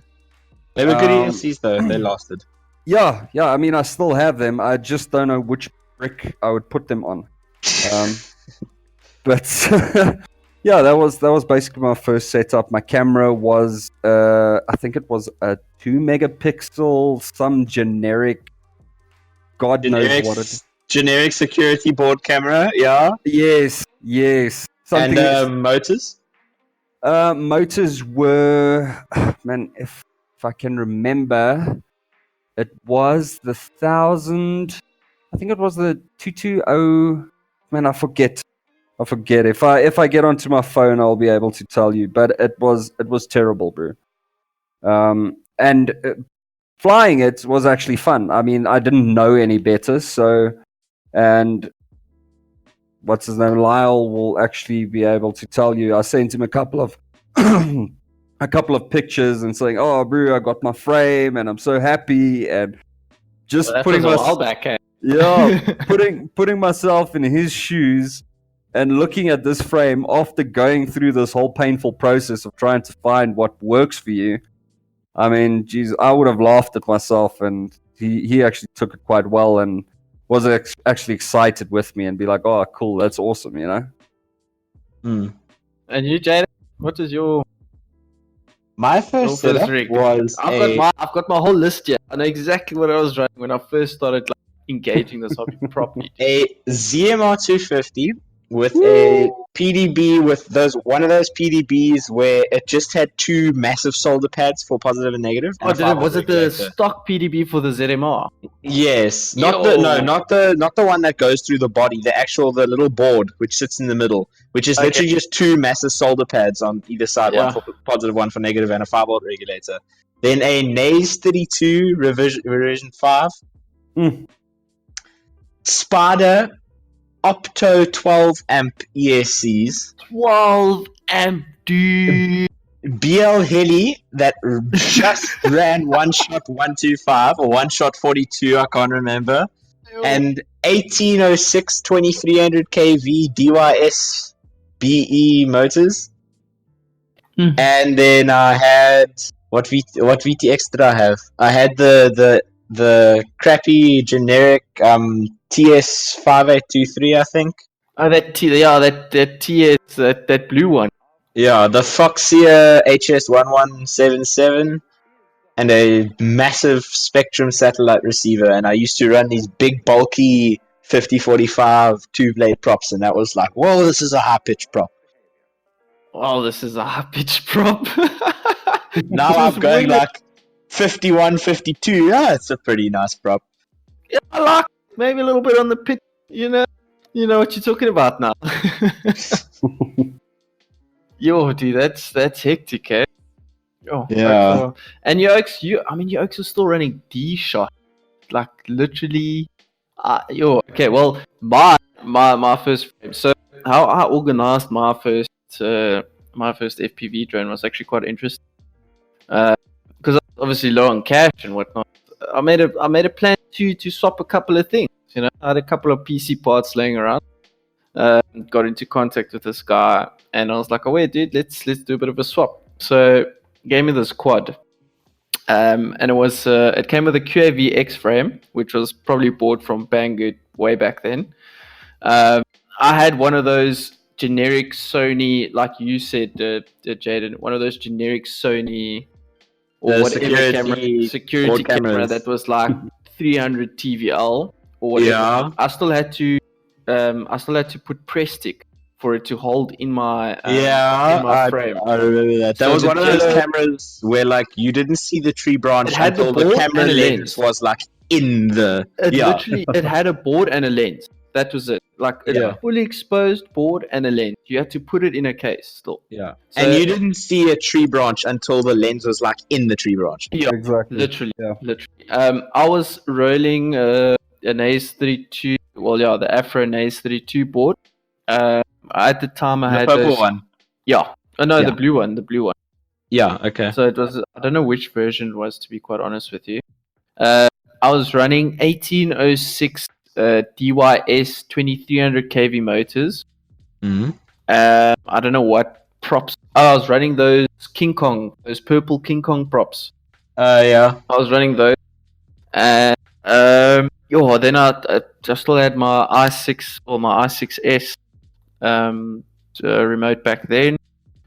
They were good ESCs though. They lasted. Yeah. I mean, I still have them. I just don't know which brick I would put them on. But yeah, that was basically my first setup. My camera was, I think it was a 2 megapixel, some generic, knows what it is. Generic security board camera, yeah. Yes. And motors? Motors were, man, if I can remember, it was the 1000. I think it was the 220. Man, I forget. If I get onto my phone, I'll be able to tell you. But it was terrible, bro. And flying it was actually fun. I mean, I didn't know any better, so. And what's his name? Lyle will actually be able to tell you. I sent him a couple of pictures and saying, "Oh, bro, I got my frame and I'm so happy." And just putting myself back. Yeah, putting myself in his shoes and looking at this frame after going through this whole painful process of trying to find what works for you. I mean, geez, I would have laughed at myself, and he actually took it quite well and was actually excited with me and be like, "Oh, cool, that's awesome," you know. And you, Jadon, what is your? My first setup was I've got my whole list here. I know exactly what I was running when I first started engaging this hobby properly. A ZMR 250 with a PDB with one of those PDBs where it just had two massive solder pads for positive and negative. Was it the stock PDB for the ZMR? Yes, not the one that goes through the body. The little board which sits in the middle, which is literally just two massive solder pads on either side, one for positive, one for negative, and a 5-volt regulator. Then a NAS 32 revision 5. Spada Opto 12 amp ESCs. 12 amp, dude. BL Heli that just ran one shot 125 or one shot 42, I can't remember. And 1806 2300 kV DYS BE motors. And then I had what VTX did I have? I had the crappy generic TS5823, I think. Oh, that TS, that blue one. Yeah, the Foxia HS1177 and a massive Spectrum satellite receiver. And I used to run these big, bulky 5045 two-blade props, and that was like, whoa, this is a high-pitch prop. Oh, this is a high-pitch prop. Now I'm going like 51, 52. Yeah, it's a pretty nice prop. Yeah, I like maybe a little bit on the pitch. You know what you're talking about now. Yo, dude, that's hectic, eh? Oh, yeah. And your oaks are still running D shot, like literally. Okay. Well, my first frame. So how I organized my first FPV drone was actually quite interesting. Because I was obviously low on cash and whatnot. I made a plan to swap a couple of things. You know, I had a couple of PC parts laying around. Got into contact with this guy, and I was like, "Oh wait, dude, let's do a bit of a swap." So gave me this quad, and it came with a QAVX frame, which was probably bought from Banggood way back then. I had one of those generic Sony, like you said, Jadon, one of those generic Sony or whatever security camera that was like 300 TVL or whatever. Yeah. I still had to put press stick for it to hold in my frame. I remember that. That was one of those cameras where like you didn't see the tree branch until the camera lens was like in the. Literally, it had a board and a lens. That was it. Like it's Yeah. a fully exposed board and a lens. You had to put it in a case still. Yeah. So- And you didn't see a tree branch until the lens was like in the tree branch. Yeah, Exactly. literally. Yeah. Literally. I was rolling an Ace32. Well, yeah, the Afro Ace32 board. At the time, I The had purple those, one. Yeah. Oh no, Yeah. the blue one. The blue one. Yeah. Okay. So it was. I don't know which version it was, to be quite honest with you. I was running 1806 DYS 2300 kV motors. Mm-hmm. I don't know what props. Oh, I was running those King Kong, those purple King Kong props. Yeah. I was running those, and then I still had my i6 or my i6S remote back then.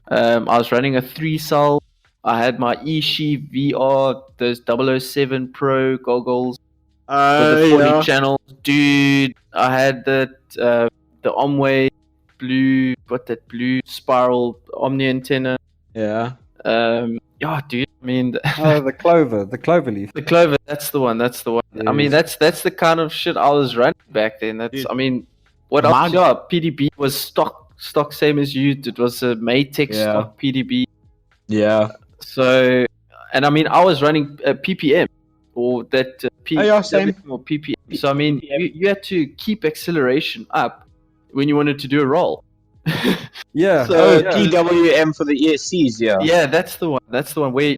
I was running a 3-cell. I had my Ishi VR, those 007 Pro goggles with the 40 channels. Dude, I had that the Omway blue spiral Omni antenna. Yeah. Yeah, dude. I mean, Oh, the clover leaf. the Clover. That's the one. I mean, Yes. that's the kind of shit I was running back then. Dude. I mean, what My- else? Yeah, PDB was stock same as you. It was a Maytech Yeah. stock PDB. Yeah. So, and I mean, I was running PPM or that same. or PPM. So I mean, you had to keep acceleration up when you wanted to do a roll. Yeah. So- yeah. PWM for the ESCs. Yeah. Yeah, that's the one. That's the one where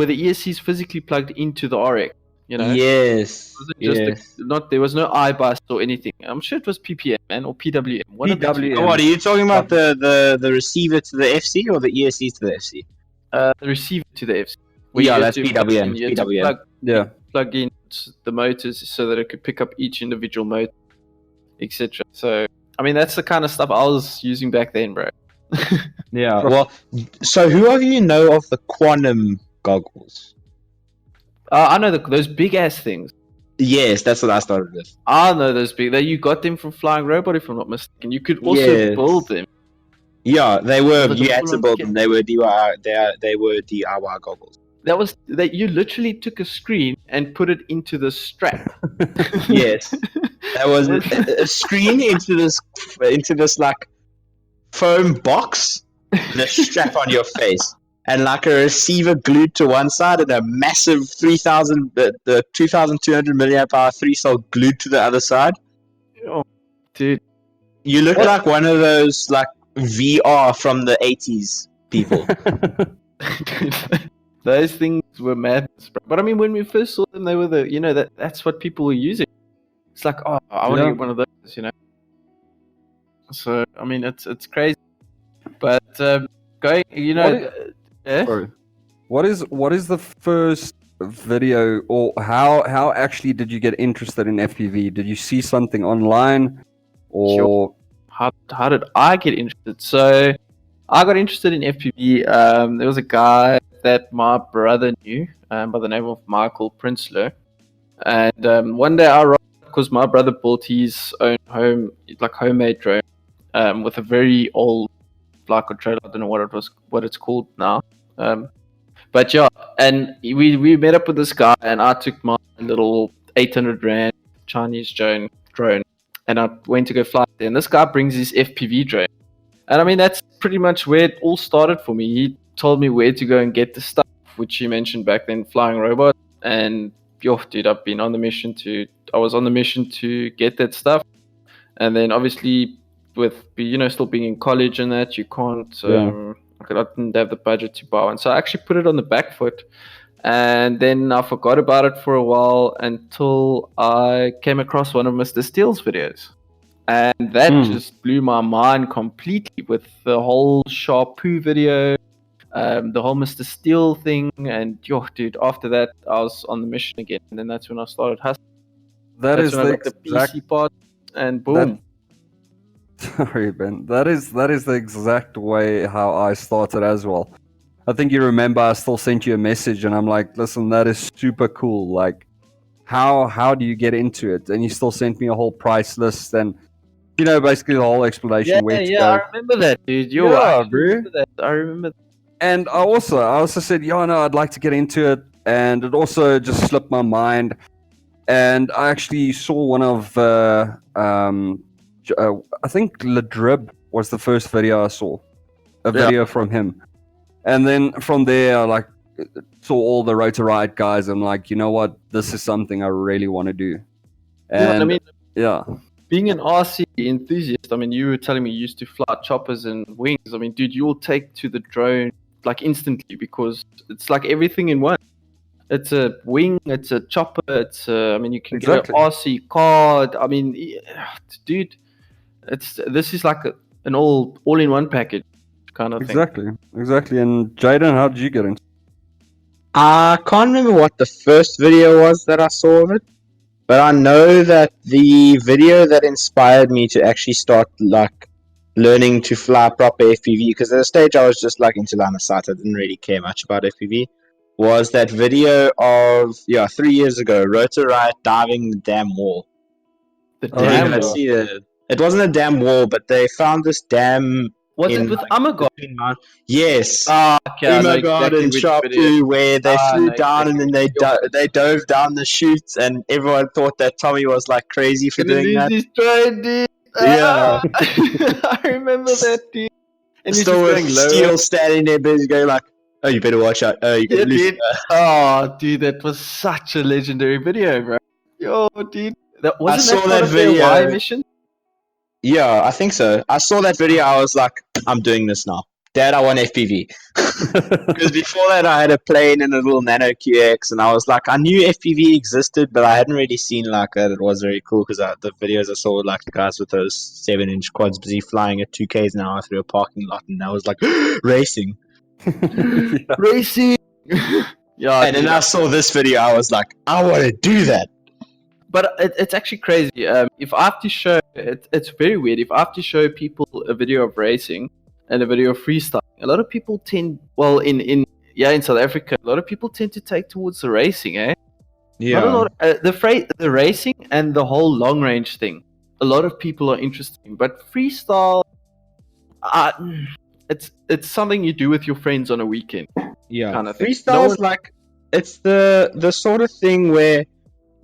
the ESC is physically plugged into the RX. You know, Yes. It wasn't just Yes. there was no iBus or anything. I'm sure it was PPM, man, or PWM. One of the two. PWM. Oh, what are you talking about? The receiver to the FC or the ESC to the FC? The receiver to the FC. Where Yeah, you had that's to PWM. you had to PWM. Yeah. plug in the motors so that it could pick up each individual motor, etc. So, I mean, that's the kind of stuff I was using back then, bro. Yeah. Well, so who of you know of the Quantum goggles? I know those big ass things. Yes, that's what I started with. I know those big. You got them from Flying Robot, if I'm not mistaken. You could also Yes. build them. Yeah, they were. Was it You the had to full-on build kit? them. They were DIY. They were DIY goggles. That you literally took a screen and put it into the strap. Yes, that was a screen into this like foam box, and a strap on your face, and like a receiver glued to one side, and a massive 3,000 the 2,200 milliamp hour 3-cell glued to the other side. Oh, dude. You look like one of those like VR from the 80s people. Those things were madness, bro. But I mean, when we first saw them, they were that's what people were using. It's like, oh, I want to Yeah. get one of those, you know. So I mean, it's crazy. But going, you know, Sorry. What is the first video, or how actually did you get interested in FPV? Did you see something online, or Sure. How did I get interested? So I got interested in FPV. There was a guy that my brother knew by the name of Michael Prinsloo. And one day I rolled, because my brother built his own homemade drone with a very old flight controller. I don't know what it's called now. But yeah, and we met up with this guy, and I took my little 800 Rand Chinese drone, and I went to go fly there. And this guy brings his FPV drone. And I mean, that's pretty much where it all started for me. He told me where to go and get the stuff, which he mentioned back then, Flying Robot. And yo, dude, I was on the mission to get that stuff. And then obviously with, still being in college and that, you can't, I didn't have the budget to buy one. So I actually put it on the back foot. And then I forgot about it for a while until I came across one of Mr. Steele's videos. And that just blew my mind completely with the whole Sharpoo video, the whole Mr. Steele thing. And yo, dude, after that, I was on the mission again. And then that's when I started hustling. That's when I got the PC part, and boom. Sorry, Ben. That is the exact way how I started as well. I think you remember I still sent you a message, and I'm like, listen, that is super cool. Like, how do you get into it? And you still sent me a whole price list and, basically the whole explanation where to go. I remember that, dude. Yeah, I remember that. And I also said, no, I'd like to get into it. And it also just slipped my mind. and I actually saw one of I think Ladrib was the first video I saw, a video from him, and then from there I like saw all the Rotor Riot guys. I'm like, you know what, this is something I really want to do. And I mean, yeah, being an RC enthusiast, I mean, you were telling me you used to fly choppers and wings. I mean, dude, you'll take to the drone like instantly because it's like everything in one. It's a wing, it's a chopper, I mean, you can get an RC card. I mean, dude, this is like an all-in-one package kind of thing. Exactly. And Jadon, how did you get into it? I can't remember what the first video was that I saw of it, but I know that the video that inspired me to actually start like learning to fly proper FPV, because at the stage I was just like into line of sight, I didn't really care much about FPV, was that video of 3 years ago, Rotor Riot diving the damn wall. The damn wall. It wasn't a damn wall, but they found this dam. Was it with Amagod? Yes. Okay, Amagod and Sharp 2, where they flew down and then they dove down the chute, and everyone thought that Tommy was like crazy for doing that. He's trying, dude. Yeah. I remember that, dude. And he's still with Steel standing there busy going like, oh, you better watch out. Oh, you can lose it. Oh, dude, that was such a legendary video, bro. Yo, dude. I saw that video. Y mission? Yeah, I think so. I saw that video. I was like, I'm doing this now. Dad, I want FPV. Because before that, I had a plane and a little Nano QX, and I was like, I knew FPV existed, but I hadn't really seen like that. It was very cool because the videos I saw were like the guys with those 7-inch quads busy flying at 2 k's an hour through a parking lot, and I was like, racing. Racing! Yeah, and then I saw this video, I was like, I want to do that. But it's actually crazy. If I have to show, it's very weird. If I have to show people a video of racing and a video of freestyling, a lot of people tend, well, in South Africa, a lot of people tend to take towards the racing, eh? Yeah. Not a lot. The racing and the whole long range thing, a lot of people are interested in. But freestyle, it's something you do with your friends on a weekend. Yeah. Kind of thing. Freestyle is like, it's the sort of thing where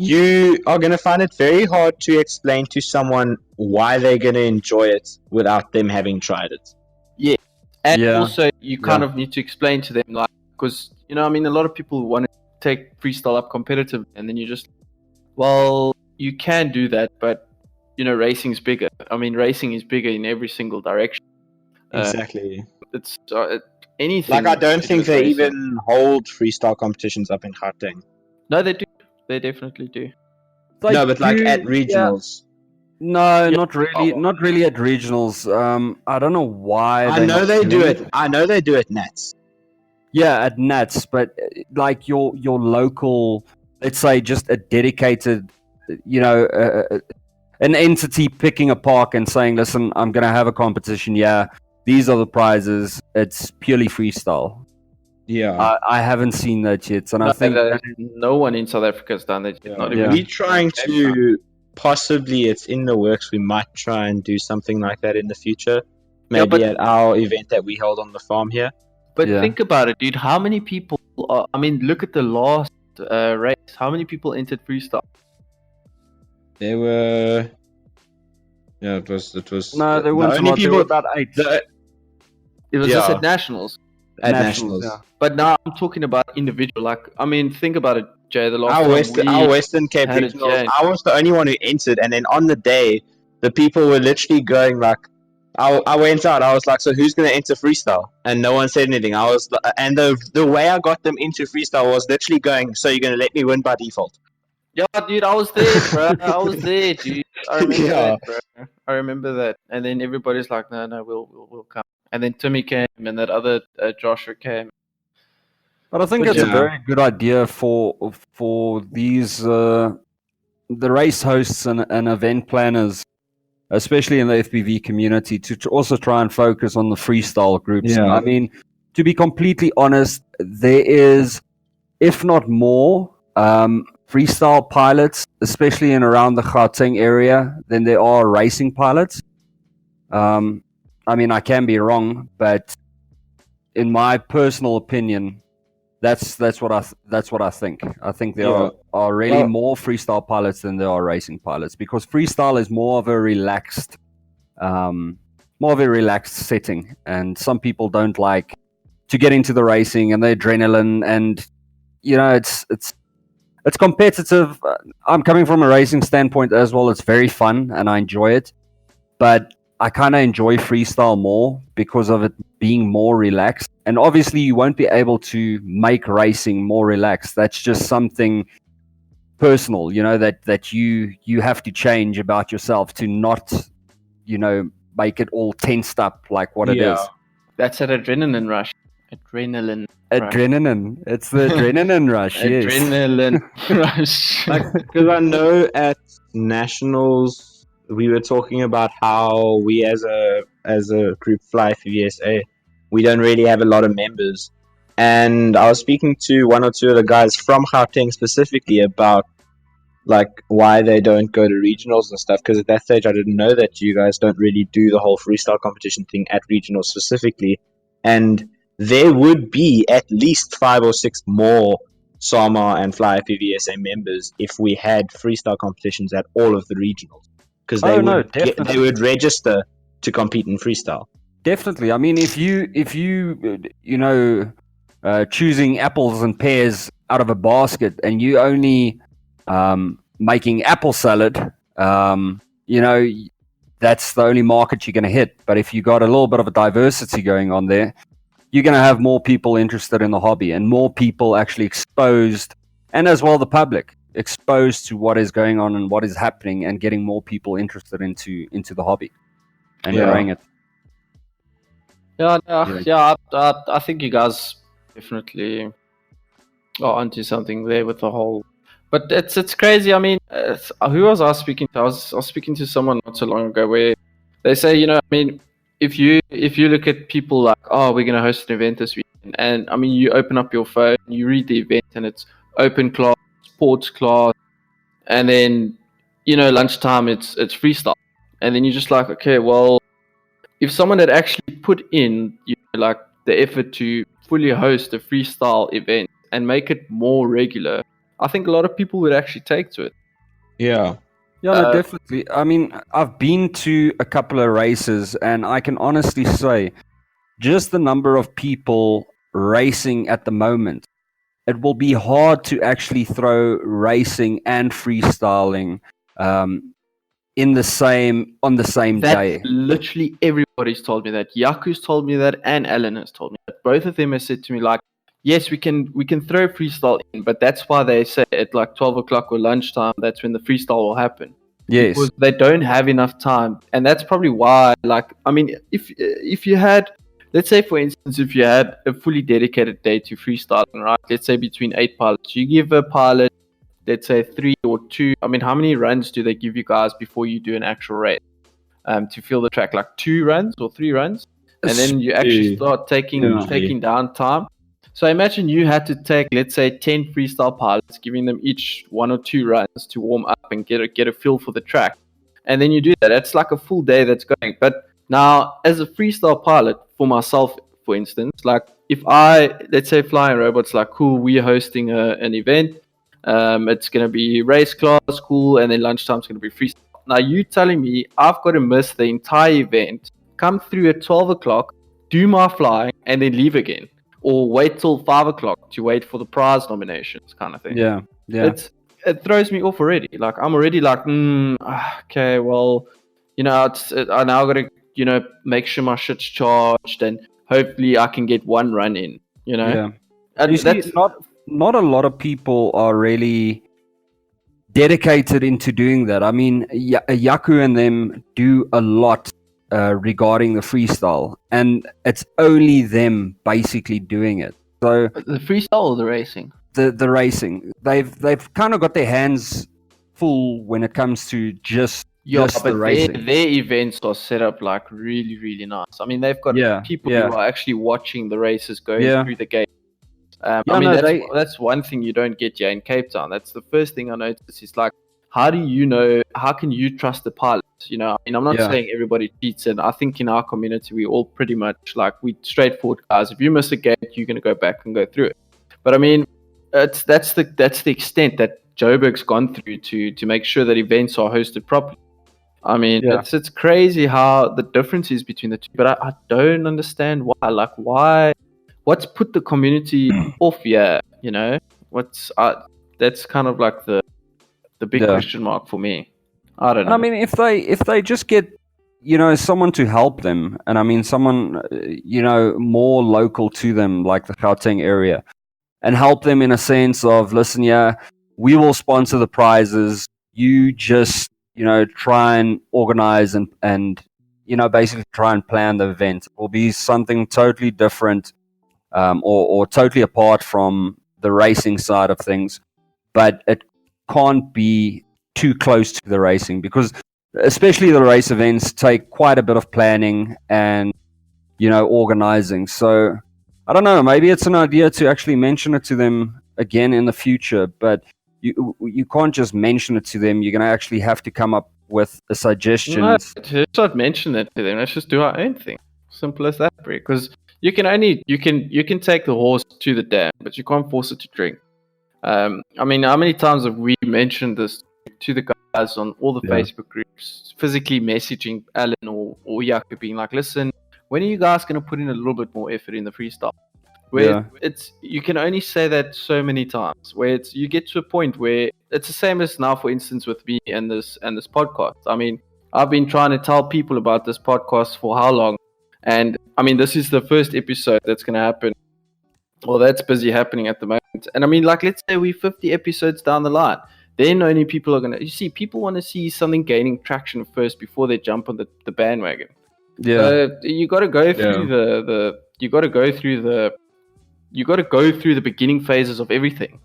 you are going to find it very hard to explain to someone why they're going to enjoy it without them having tried it. Yeah. And also, you kind of need to explain to them, like, because, you know, I mean, a lot of people want to take freestyle up competitive, and then you just, well, you can do that, but, you know, racing's bigger. I mean, racing is bigger in every single direction. Exactly. It's anything. Like, I don't think they even hold freestyle competitions up in Gauteng. No, they do. They definitely do. Like, no, but like at regionals. No, not really. Not really at regionals. I don't know why. I know they do it. I know they do it Nats. Yeah, at Nats, but like your local, let's say, just a dedicated, you know, an entity picking a park and saying, "Listen, I'm going to have a competition. Yeah, these are the prizes. It's purely freestyle." Yeah, I haven't seen that yet, and I think no one in South Africa has done that yet. We're trying to. Possibly it's in the works. We might try and do something like that in the future. Maybe at our event that we held on the farm here. But think about it, dude. How many people I mean, look at the last race. How many people entered freestyle? There were... Yeah, it was... No, there weren't only people, about 8. It was just at nationals. At nationals. Yeah. But now I'm talking about individual. Like, I mean, think about it, Jay. The last our Western Cape regionals, I was the only one who entered, and then on the day, the people were literally going like, I went out. I was like, so who's gonna enter freestyle? And no one said anything. And the way I got them into freestyle was literally going, so you're gonna let me win by default? Yeah, dude, I was there, bro. I was there, dude. I remember that, bro. I remember that. And then everybody's like, no, we'll come. And then Timmy came, and that other Joshua came. But I think that's a very good idea for these the race hosts and event planners, especially in the FPV community, to also try and focus on the freestyle groups. Yeah. I mean, to be completely honest, there is, if not more, freestyle pilots, especially in around the Gauteng area, than there are racing pilots. I mean, I can be wrong, but in my personal opinion, That's what I think. I think there Yeah. are really Well- more freestyle pilots than there are racing pilots, because freestyle is more of a relaxed setting, and some people don't like to get into the racing and the adrenaline, and it's competitive. I'm coming from a racing standpoint as well. It's very fun and I enjoy it, but I kind of enjoy freestyle more because of it being more relaxed. And obviously, you won't be able to make racing more relaxed. That's just something personal, that you have to change about yourself to not, make it all tensed up like what it is. That's an adrenaline rush. Adrenaline. Adrenaline. It's the adrenaline rush. Yes. Adrenaline rush. Because I know at nationals we were talking about how we as a group fly for VSA, we don't really have a lot of members, and I was speaking to one or two of the guys from Gauteng specifically about like why they don't go to regionals and stuff. Because at that stage I didn't know that you guys don't really do the whole freestyle competition thing at regionals specifically, and there would be at least 5 or 6 more Sama and Fly FPVSA members if we had freestyle competitions at all of the regionals, because they would register to compete in freestyle. Definitely. I mean, if you choosing apples and pears out of a basket, and you only making apple salad, that's the only market you're going to hit. But if you got a little bit of a diversity going on there, you're going to have more people interested in the hobby, and more people actually exposed, and as well the public exposed to what is going on and what is happening, and getting more people interested into the hobby and growing it. I think you guys definitely are onto something there with the whole. But it's crazy. I mean, who was I speaking to? I was speaking to someone not so long ago where they say, if you look at people like, oh, we're gonna host an event this weekend, and I mean, you open up your phone, you read the event, and it's open class, sports class, and then lunchtime it's freestyle, and then you're just like, okay, well, if someone had actually put in like the effort to fully host a freestyle event and make it more regular, I think a lot of people would actually take to it. Yeah. Yeah, no, definitely. I mean, I've been to a couple of races, and I can honestly say, just the number of people racing at the moment, it will be hard to actually throw racing and freestyling on the same day. Literally everybody's told me that. Yaku's told me that, and Alan has told me that. Both of them have said to me like, yes, we can throw freestyle in, but that's why they say at like 12 o'clock or lunchtime, that's when the freestyle will happen. Yes. Because they don't have enough time. And that's probably why, like, I mean, if you had, let's say, for instance, if you had a fully dedicated day to freestyling, right? Let's say between 8 pilots, you give a pilot, let's say 3 or 2. I mean, how many runs do they give you guys before you do an actual race to feel the track? Like 2 runs or 3 runs? And then you actually start taking down time. So imagine you had to take, let's say, 10 freestyle pilots, giving them each 1 or 2 runs to warm up and get a feel for the track. And then you do that. That's like a full day that's going. But now, as a freestyle pilot, for myself, for instance, like if let's say Flying Robots, like, cool, we're hosting an event. It's going to be race class, cool, and then lunchtime's going to be freestyle. Now, you telling me I've got to miss the entire event, come through at 12 o'clock, do my flying, and then leave again. Or wait till 5 o'clock to wait for the prize nominations, kind of thing. Yeah. It throws me off already. Like, I'm already like, okay, well, I now got to, make sure my shit's charged, and hopefully I can get 1 run in. Yeah. And you see, not a lot of people are really dedicated into doing that. I mean, Yaku and them do a lot regarding the freestyle, and it's only them basically doing it. So the freestyle or the racing? The racing, they've kind of got their hands full when it comes to just the racing. Their events are set up like really, really nice. I mean, they've got people who are actually watching the races going through the gate. That's one thing you don't get here in Cape Town. That's the first thing I noticed. Is like, how can you trust the pilots? I mean, I'm not saying everybody cheats, and I think in our community we all pretty much like, we straightforward guys. If you miss a gate, you're going to go back and go through it. But I mean, that's the extent that Joburg's gone through to make sure that events are hosted properly. I mean, it's crazy how the difference is between the two, but I don't understand why. Like, what's put the community off? Yeah, you know, that's kind of like the big question mark for me. I don't know. I mean, if they just get, you know, someone to help them, and I mean someone, you know, more local to them, like the Gauteng area, and help them in a sense of, listen, yeah, we will sponsor the prizes. You just, you know, try and organize and you know, basically try and plan the event. It will be something totally different, or totally apart from the racing side of things, but it can't be too close to the racing, because especially the race events take quite a bit of planning and, you know, organizing. So I don't know, maybe it's an idea to actually mention it to them again in the future, but you can't just mention it to them. You're going to actually have to come up with a suggestion. No, let's not mention it to them. Let's just do our own thing. Simple as that, because you can take the horse to the dam, but you can't force it to drink. I mean, how many times have we mentioned this to the guys on all the Facebook groups, physically messaging Alan or Yaku, being like, listen, when are you guys going to put in a little bit more effort in the freestyle? Where it's, you can only say that so many times, where it's, you get to a point where it's the same as now, for instance, with me and this podcast. I mean, I've been trying to tell people about this podcast for how long? And I mean, this is the first episode that's going to happen. Well, that's busy happening at the moment. And I mean, like, let's say we're 50 episodes down the line. Then only people are going to, you see, people want to see something gaining traction first before they jump on the bandwagon. Yeah. You got to go through you got to go through the beginning phases of everything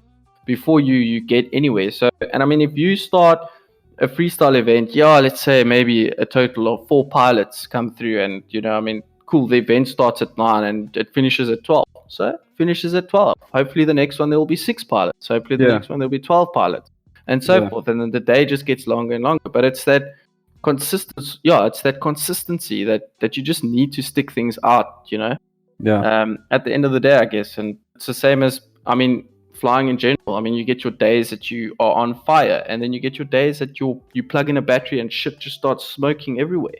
before you get anywhere. So, and I mean, if you start a freestyle event, let's say maybe a total of 4 pilots come through, and, you know, I mean, cool, the event starts at 9 and it finishes at 12. So it finishes at 12. Hopefully the next one there will be 6 pilots. Hopefully the next one there'll be 12 pilots, and so forth. And then the day just gets longer and longer. But it's that consistency. It's that consistency that you just need to stick things out, you know. At the end of the day, I guess. And it's the same as, I mean, flying in general. I mean, you get your days that you are on fire, and then you get your days that you plug in a battery and shit just starts smoking everywhere.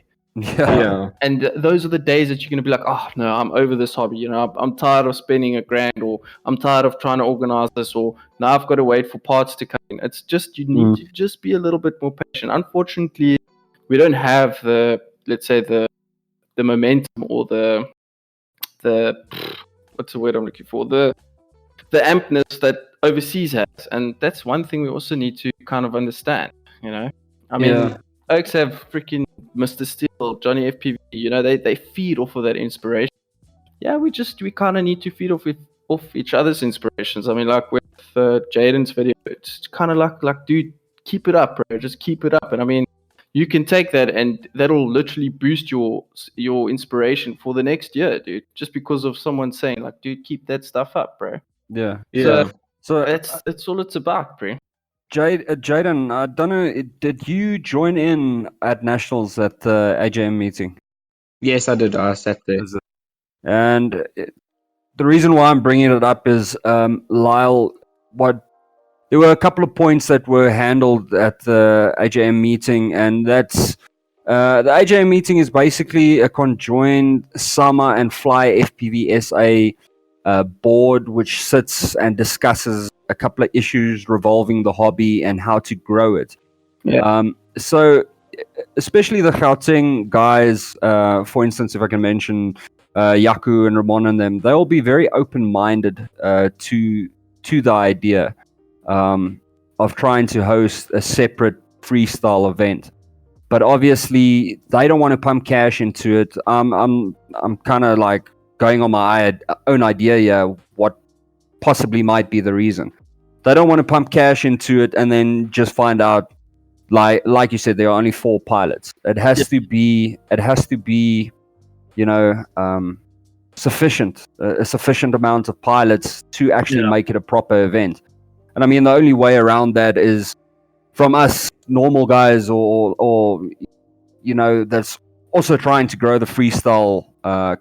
And those are the days that you're going to be like, oh no, I'm over this hobby, you know, I'm tired of spending $1,000, or I'm tired of trying to organize this, or now I've got to wait for parts to come in. It's just, you need to just be a little bit more patient. Unfortunately, we don't have the, let's say, the momentum, or the what's the word I'm looking for, the ampness that overseas has. And that's one thing we also need to kind of understand, you know. I mean, Oaks have freaking Mr. Steel, Johnny FPV, you know, they feed off of that inspiration. Yeah, we kind of need to feed off each other's inspirations. I mean, like with Jadon's video, it's kind of like, dude, keep it up, bro. Just keep it up. And I mean, you can take that, and that'll literally boost your inspiration for the next year, dude. Just because of someone saying, like, dude, keep that stuff up, bro. So that's all it's about, bro. Jadon, I don't know, did you join in at Nationals at the AJM meeting? Yes, I did. I sat there. And the reason why I'm bringing it up is, Lyle, there were a couple of points that were handled at the AJM meeting, and that's the AJM meeting is basically a conjoined Summer and Fly FPV SA board, which sits and discusses a couple of issues revolving the hobby and how to grow it. So especially the Gauteng guys, for instance, if I can mention Yaku and Ramon and them, they'll be very open-minded to the idea of trying to host a separate freestyle event. But obviously they don't want to pump cash into it. I'm kind of like going on my own idea here, what possibly might be the reason. They don't want to pump cash into it and then just find out, like you said, there are only 4 pilots. It has to be, you know, sufficient, a sufficient amount of pilots to actually make it a proper event. And I mean, the only way around that is from us normal guys, or you know, that's also trying to grow the freestyle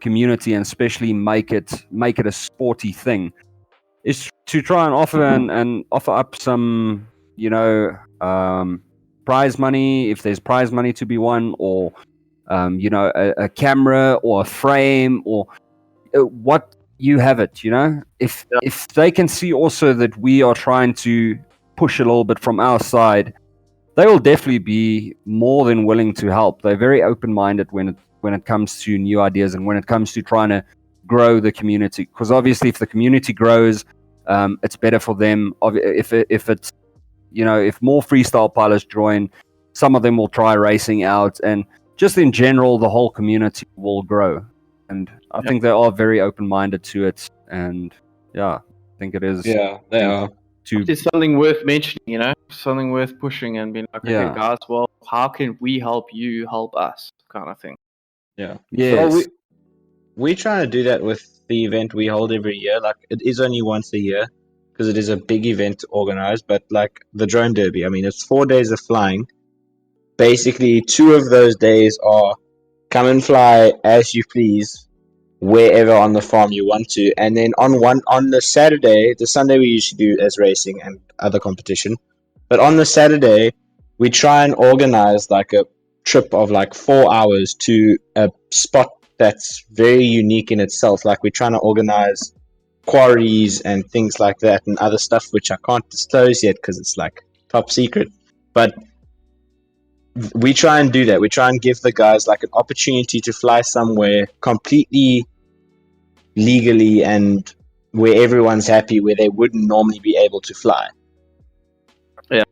community, and especially make it a sporty thing. is to try and offer and offer up some, prize money if there's prize money to be won, or a camera or a frame, or what you have it. If they can see also that we are trying to push a little bit from our side, they will definitely be more than willing to help. They're very open-minded when it comes to new ideas and when it comes to trying to grow the community. Because obviously, if the community grows, it's better for them. If it's if more freestyle pilots join, some of them will try racing out, and just in general, the whole community will grow. And I think they are very open-minded to it. And I think it is. Yeah, they are. It's something worth mentioning, something worth pushing and being like, okay, guys, well, how can we help you help us, kind of thing. Yeah. Yes. So we try to do that with the event we hold every year. Like, it is only once a year because it is a big event to organize. But like the drone derby, I mean, it's 4 days of flying. Basically, 2 of those days are come and fly as you please, wherever on the farm you want to, and then on the Sunday we usually do as racing and other competition, but on the Saturday we try and organize like a trip of like 4 hours to a spot that's very unique in itself. Like, we're trying to organize quarries and things like that and other stuff which I can't disclose yet because it's like top secret, but we try and do that. We try and give the guys like an opportunity to fly somewhere completely legally and where everyone's happy, where they wouldn't normally be able to fly. Yeah,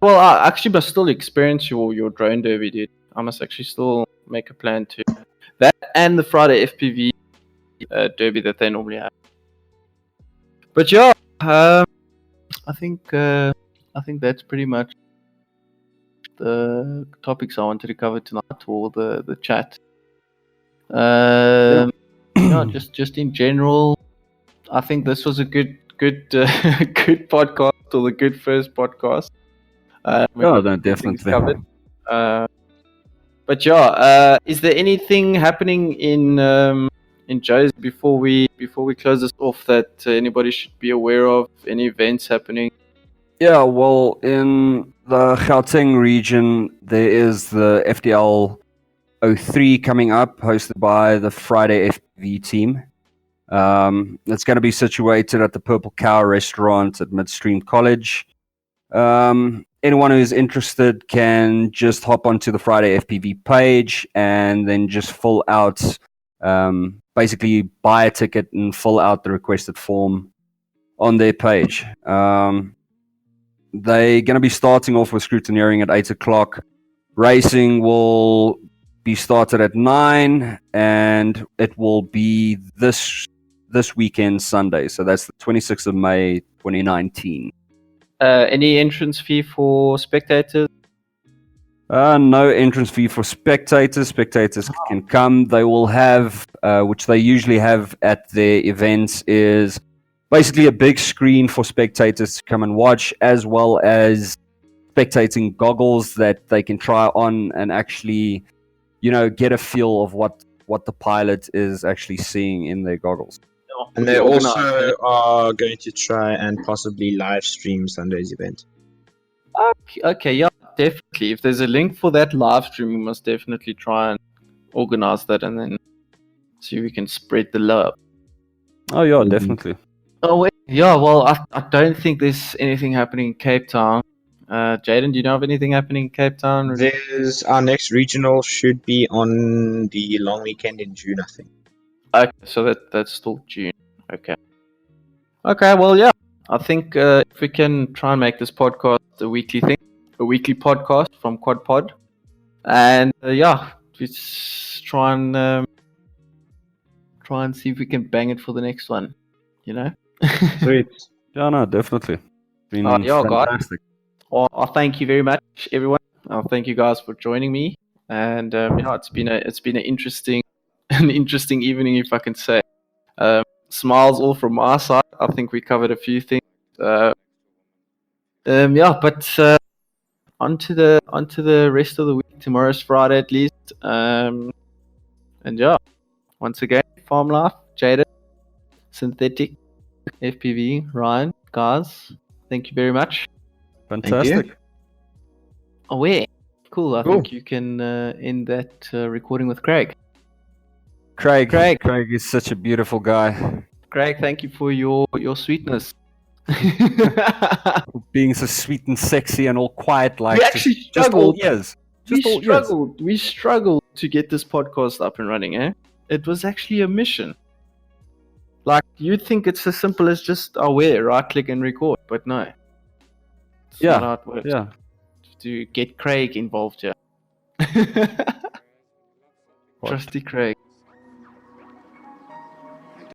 well, I actually must still experience your drone derby, dude. I must actually still make a plan to that and the Friday FPV derby that they normally have. But I think that's pretty much the topics I wanted to cover tonight, or the chat. Just in general, I think this was a good good podcast, or the good first podcast. Definitely. Covered. But is there anything happening in Joe's before we close this off that anybody should be aware of? Any events happening? Yeah, well, in the Gauteng region, there is the FDL 03 coming up, hosted by the Friday FPV team. It's going to be situated at the Purple Cow restaurant at Midstream College. Anyone who is interested can just hop onto the Friday FPV page and then just fill out, basically buy a ticket and fill out the requested form on their page. They're going to be starting off with scrutineering at 8 o'clock. Racing will be started at 9, and it will be this weekend, Sunday. So that's the 26th of May, 2019. Any entrance fee for spectators? No entrance fee for spectators. Spectators can come. They will have, which they usually have at their events, is basically a big screen for spectators to come and watch, as well as spectating goggles that they can try on and actually, get a feel of what the pilot is actually seeing in their goggles. And they also are going to try and possibly live stream Sunday's event. Okay, yeah, definitely. If there's a link for that live stream, we must definitely try and organize that and then see if we can spread the love. Oh, yeah, definitely. Oh, wait. Yeah, well, I don't think there's anything happening in Cape Town. Jadon, do you know of anything happening in Cape Town? There's our next regional should be on the long weekend in June, I think. Okay, so that's still June. Okay, well, yeah. I think if we can try and make this podcast a weekly thing, a weekly podcast from Quadpod, and let's try and see if we can bang it for the next one. Sweet. Yeah, no, definitely. Been fantastic. Well, I thank you very much, everyone. Thank you guys for joining me, and it's been an interesting evening, if I can say. Smiles all from my side. I think we covered a few things. But onto the rest of the week. Tomorrow's Friday at least. And once again, Farm Life, Jadon, Synthetic, FPV, Ryan, guys, thank you very much. Fantastic. Oh, where? Cool. I Cool. think you can end that recording with Craig. Craig is such a beautiful guy. Craig, thank you for your sweetness. Being so sweet and sexy and all quiet, like We actually just all struggled. ears. We struggled to get this podcast up and running, eh? It was actually a mission. Like, you'd think it's as simple as just right click and record, but no. It's not how it works. Yeah. To get Craig involved here. Trusty Craig.